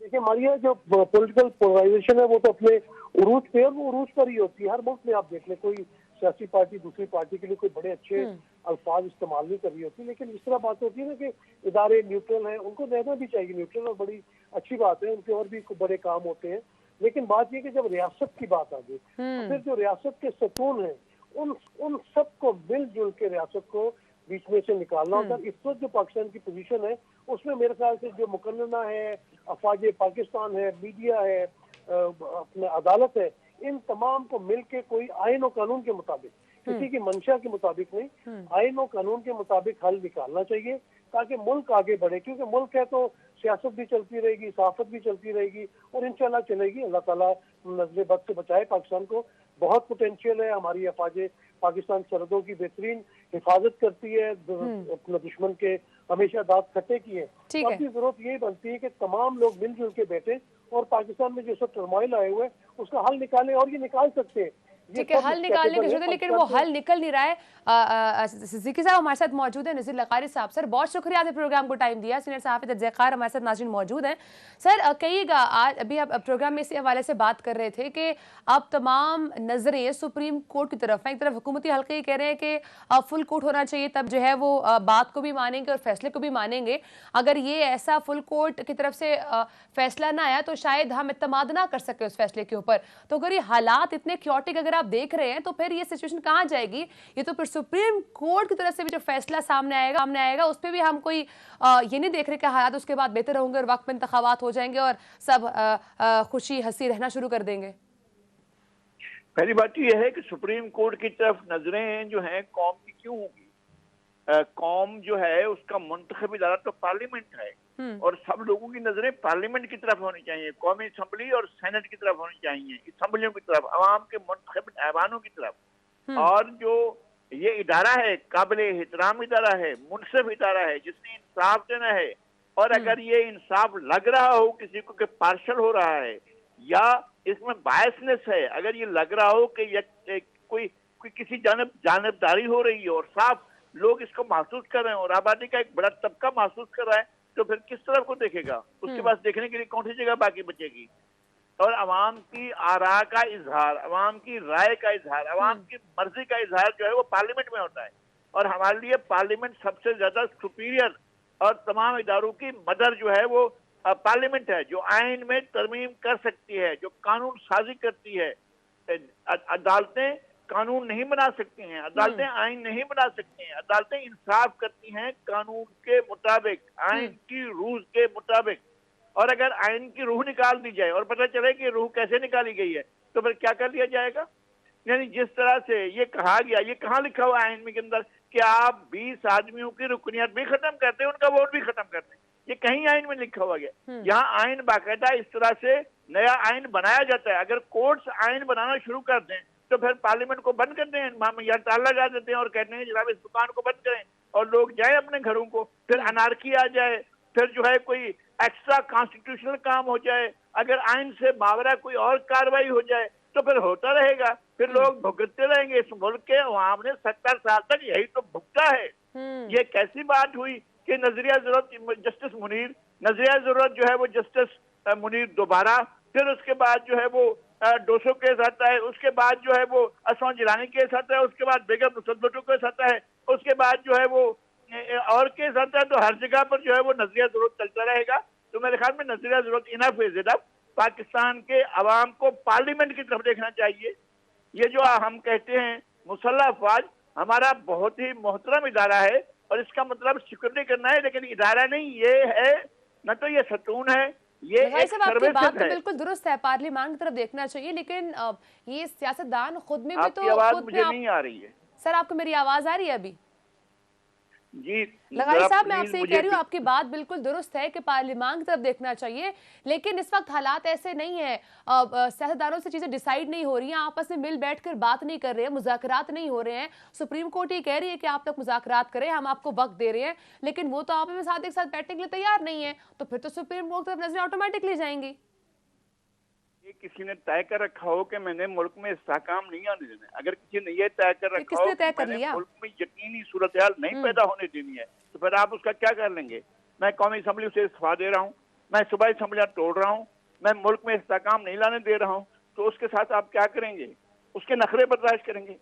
देखिए मारिया, जो पॉलिटिकल पोलराइजेशन है वो तो अपने उरूज पे और वो उरूज पर ही होती है। हर मुल्क में आप देख ले, कोई सियासी पार्टी दूसरी पार्टी के लिए कोई बड़े अच्छे अल्फाज इस्तेमाल नहीं कर रही होती, लेकिन इस तरह बात होती है ना कि इदारे न्यूट्रल हैं, उनको रहना भी चाहिए न्यूट्रल, और बड़ी अच्छी बात है, उनके और भी बड़े काम होते हैं। लेकिन बात यह कि जब रियासत की बात आ गई तो फिर जो रियासत के सतून हैं उन सबको मिलजुल के रियासत को बीच में से निकालना होता है। इस वक्त जो पाकिस्तान की पोजीशन है उसमें मेरे ख्याल से जो मुकन्ना है, अफवाज पाकिस्तान है, मीडिया है, अपने अदालत है, इन तमाम को मिलके कोई आइन और कानून के मुताबिक, किसी की मंशा के मुताबिक नहीं, आइन और कानून के मुताबिक हल निकालना चाहिए ताकि मुल्क आगे बढ़े। क्योंकि मुल्क है तो सियासत भी चलती रहेगी, सहाफत भी चलती रहेगी और इंशाल्लाह चलेगी। अल्लाह ताला नजर बद से बचाए पाकिस्तान को। बहुत पोटेंशियल है, हमारी अफवाज पाकिस्तान सरहदों की बेहतरीन हिफाजत करती है, अपने दुश्मन के हमेशा दांत खट्टे किए। अब की जरूरत यही बनती है कि तमाम लोग मिलजुल के बैठे और पाकिस्तान में जो सब टर्मोइल आए हुए उसका हल निकालें, और ये निकाल सकते हैं। ठीक है, हल निकालने की जरूरत है, लेकिन वो हल निकल नहीं रहा है। सिद्दीकी साहब हमारे साथ मौजूद है, नज़ीर लकारी साहब। सर बहुत शुक्रिया आपने प्रोग्राम को टाइम दिया। सीनियर सहाफ़ी तजज़ियाकार हमारे साथ नाज़रीन मौजूद हैं। सर कहिएगा, आज अभी आप प्रोग्राम में इसी हवाले से बात कर रहे थे कि अब तमाम नजरें सुप्रीम कोर्ट की तरफ हैं। एक तरफ हुकूमती हल्के ही कह रहे हैं कि फुल कोर्ट होना चाहिए, तब जो है वो बात को भी मानेंगे और फैसले को भी मानेंगे। अगर ये ऐसा फुल कोर्ट की तरफ से फैसला ना आया तो शायद हम इत्मीनान ना कर सके उस फैसले के ऊपर। तो अगर ये हालात इतने क्योटिक अगर आप देख रहे हैं तो फिर ये सिचुएशन कहाँ जाएगी? ये तो फिर सुप्रीम कोर्ट की तरफ से भी जो फैसला सामने आएगा उस पर भी हम कोई ये नहीं देख रहे कि हालात उसके बाद बेहतर होंगे और वक्त में इंतखाबात हो जाएंगे और सब खुशी हंसी रहना शुरू कर देंगे। पहली बात तो यह है कि सुप्रीम कोर्ट की तरफ नजरें जो हैं कौम की क्यों होगी? कौम जो है उसका मुंतखब इदारा तो पार्लियामेंट है और सब लोगों की नजरें पार्लियामेंट की तरफ होनी चाहिए, कौमी असम्बली और सेनेट की तरफ होनी चाहिए, असम्बलियों की तरफ, अवाम के मुंतखब ऐवानों की तरफ। और जो ये इदारा है काबिल एहतराम इदारा है, मुनसिफ इदारा है, जिसने इंसाफ देना है। और अगर ये इंसाफ लग रहा हो किसी को कि पार्शल हो रहा है या इसमें बायसनेस है, अगर ये लग रहा हो कि कोई किसी जानबदारी हो रही है और साफ लोग इसको महसूस कर रहे हैं और आबादी का एक बड़ा तबका महसूस कर रहा है, तो फिर किस तरफ को देखेगा? उसके पास देखने के लिए कौन सी जगह बाकी बचेगी? और अवाम की आरा का इजहार, अवाम की राय का इजहार, अवाम की मर्जी का इजहार जो है वो पार्लियामेंट में होता है। और हमारे लिए पार्लियामेंट सबसे ज्यादा सुपीरियर और तमाम इदारों की मदर जो है वो पार्लियामेंट है, जो आइन में तरमीम कर सकती है, जो कानून साजी करती है। अदालतें कानून नहीं बना सकती हैं, अदालतें आइन नहीं बना सकती हैं, अदालतें इंसाफ करती हैं कानून के मुताबिक, आइन की रूह के मुताबिक। और अगर आइन की रूह निकाल दी जाए और पता चले कि रूह कैसे निकाली गई है तो फिर क्या कर लिया जाएगा? यानी जिस तरह से ये कहा गया, ये कहाँ लिखा हुआ आइन में के अंदर कि आप 20 आदमियों की रुकनियत भी खत्म करते हैं, उनका वोट भी खत्म करते हैं? ये कहीं आइन में लिखा हुआ गया? यहाँ आइन बाकायदा इस तरह से नया आइन बनाया जाता है। अगर कोर्ट्स आइन बनाना शुरू कर दें तो फिर पार्लियामेंट को बंद कर दें या ताला लगा देते हैं और कहते हैं जनाब इस दुकान को बंद करें और लोग जाए अपने घरों को। फिर अनारकी आ जाए, फिर जो है कोई एक्स्ट्रा कॉन्स्टिट्यूशनल काम हो जाए, अगर आइन से मावरा कोई और कार्रवाई हो जाए तो फिर होता रहेगा, फिर लोग भुगतते रहेंगे। इस मुल्क के अवाम ने 70 साल तक यही तो भुगता है। ये कैसी बात हुई कि नजरिया जरूरत जस्टिस मुनीर, नजरिया जरूरत जो है वो जस्टिस मुनीर दोबारा, फिर उसके बाद जो है वो डोसो केस आता है, उसके बाद जो है वो असमान जिलानी केस आता है, उसके बाद बेगम नुसरत भुट्टो केस आता है, उसके बाद जो है वो और केस आता है। तो हर जगह पर जो है वो नजरिया जरूरत चलता रहेगा। तो मेरे ख्याल में नजरिया जरूरत इनफ इज इनफ। पाकिस्तान के अवाम को पार्लियामेंट की तरफ देखना चाहिए। ये जो हम कहते हैं मुसल्लह अफवाज हमारा बहुत ही मोहतरम इदारा है और इसका मतलब सिक्योरिटी करना है, लेकिन इदारा नहीं, ये है न तो ये सतून है, ये एक आपकी बात तो है। बिल्कुल दुरुस्त है, पार्लियामान की तरफ देखना चाहिए, लेकिन ये सियासतदान खुद में भी आपकी तो आवाज मुझे नहीं आ रही है। सर आपको मेरी आवाज आ रही है अभी? जी लगाई साहब, मैं आपसे ये कह रही हूँ, आपकी बात बिल्कुल दुरुस्त है कि पार्लियामान की तरफ देखना चाहिए, लेकिन इस वक्त हालात ऐसे नहीं है। सियासतदानों से चीजें डिसाइड नहीं हो रही हैं, आपस में मिल बैठकर बात नहीं कर रहे हैं, मुज़ाकरात नहीं हो रहे हैं। सुप्रीम कोर्ट ये कह रही है कि आप लोग मुज़ाकरात करें, हम आपको वक्त दे रहे हैं, लेकिन वो तो आप में साथ एक साथ बैठने के लिए तैयार नहीं है। तो फिर तो सुप्रीम कोर्ट की तरफ नजरें ऑटोमेटिकली जाएंगी। किसी ने तय कर रखा हो कि मैंने मुल्क में इस्तेहकाम नहीं आने देना, अगर किसी ने ये तय कर रखा हो कि मैंने मुल्क में यकीनी सूरत-ए-हाल नहीं पैदा होने देनी है, तो फिर आप उसका क्या कर लेंगे? मैं कौमी असम्बली से इस्तीफा दे रहा हूँ, मैं सूबाई असम्बलियाँ तोड़ रहा हूँ, मैं मुल्क में इस्तेहकाम नहीं लाने दे रहा हूँ, तो उसके साथ आप क्या करेंगे? उसके नखरे बर्दाश्त करेंगे?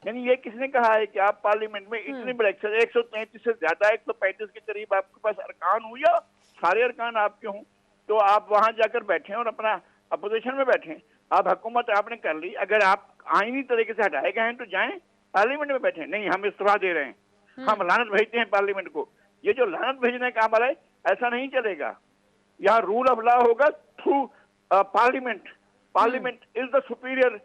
यानी ये किसने कहा है कि आप पार्लियामेंट में इतनी बड़ी 133 से ज्यादा 135 के करीब आपके पास अरकान हो या सारे अरकान आपके हों, तो आप वहां जाकर बैठे और अपना अपोजिशन में बैठे, आप हुकूमत आपने कर ली, अगर आप आईनी तरीके से हटाए गए हैं तो जाएं पार्लियामेंट में बैठे। नहीं, हम इस्तीफा दे रहे हैं, हम लानत भेजते हैं पार्लियामेंट को। ये जो लानत भेजने का अमल है, ऐसा नहीं चलेगा। यहाँ रूल ऑफ लॉ होगा through parliament. Parliament is the superior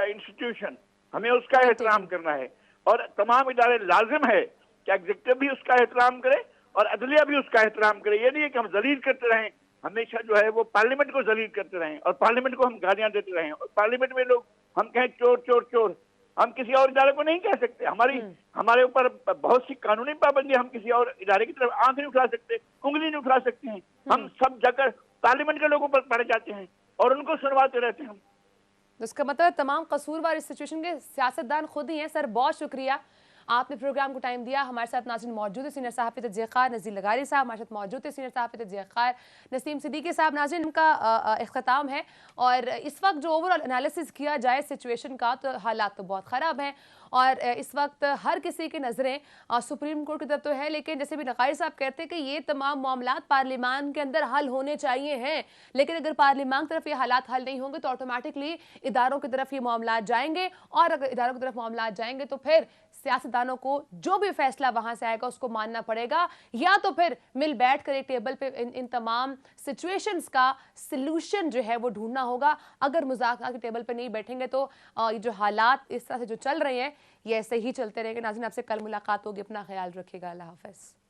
institution, हमें उसका एहतराम करना है। और तमाम इदारे लाजिम है कि एग्जीक्यूटिव भी उसका एहतराम करे और अदलिया भी उसका एहतराम करे। ये नहीं है कि हम जलील करते रहें, हमेशा जो है वो पार्लियामेंट को जलील करते रहें और पार्लियामेंट को हम गालियां देते रहें और पार्लियामेंट में लोग हम कहें चोर चोर चोर। हम किसी और इदारे को नहीं कह सकते। हमारे ऊपर बहुत सी कानूनी पाबंदी, हम किसी और इदारे की तरफ आंख नहीं उठा सकते, उंगली नहीं उठा सकते हैं। हम सब जाकर पार्लियामेंट के लोगों पर पड़ जाते हैं और उनको सुनवाते रहते हैं हम। तो इसका मतलब तमाम कसूरवार इस सिचुएशन के सियासतदान खुद ही हैं। सर बहुत शुक्रिया, आपने प्रोग्राम को टाइम दिया। हमारे साथ नाज़रीन मौजूद है सीनियर सहाफ़ी तजज़ियाकार नज़ीर लगारी साहब, हमारे साथ मौजूद है सीनियर सहाफ़ी तजज़ियाकार नसीम सिद्दीकी साहब। नाज़रीन इनका इख्तिताम है और इस वक्त जो ओवरऑल एनालिसिस किया जाए सिचुएशन का, तो हालात तो बहुत ख़राब हैं और इस वक्त हर किसी की नज़रें सुप्रीम कोर्ट की तरफ तो है, लेकिन जैसे भी नकाई साहब कहते हैं कि ये तमाम मामलात पार्लियामान के अंदर हल होने चाहिए हैं, लेकिन अगर पार्लियामान की तरफ ये हालात हल नहीं होंगे तो ऑटोमेटिकली इदारों की तरफ ये मामलात जाएंगे और अगर इदारों की तरफ मामलात जाएंगे तो फिर सियासतदानों को जो भी फैसला वहां से आएगा उसको मानना पड़ेगा, या तो फिर मिल बैठ कर एक टेबल पे इन तमाम सिचुएशंस का सलूशन जो है वो ढूंढना होगा। अगर मुज़ाकरा के टेबल पे नहीं बैठेंगे तो ये जो हालात इस तरह से जो चल रहे हैं ये ऐसे ही चलते रहेंगे। नाज़रीन आपसे कल मुलाकात होगी, अपना ख्याल रखिएगा। अल्लाह हाफ़िज़।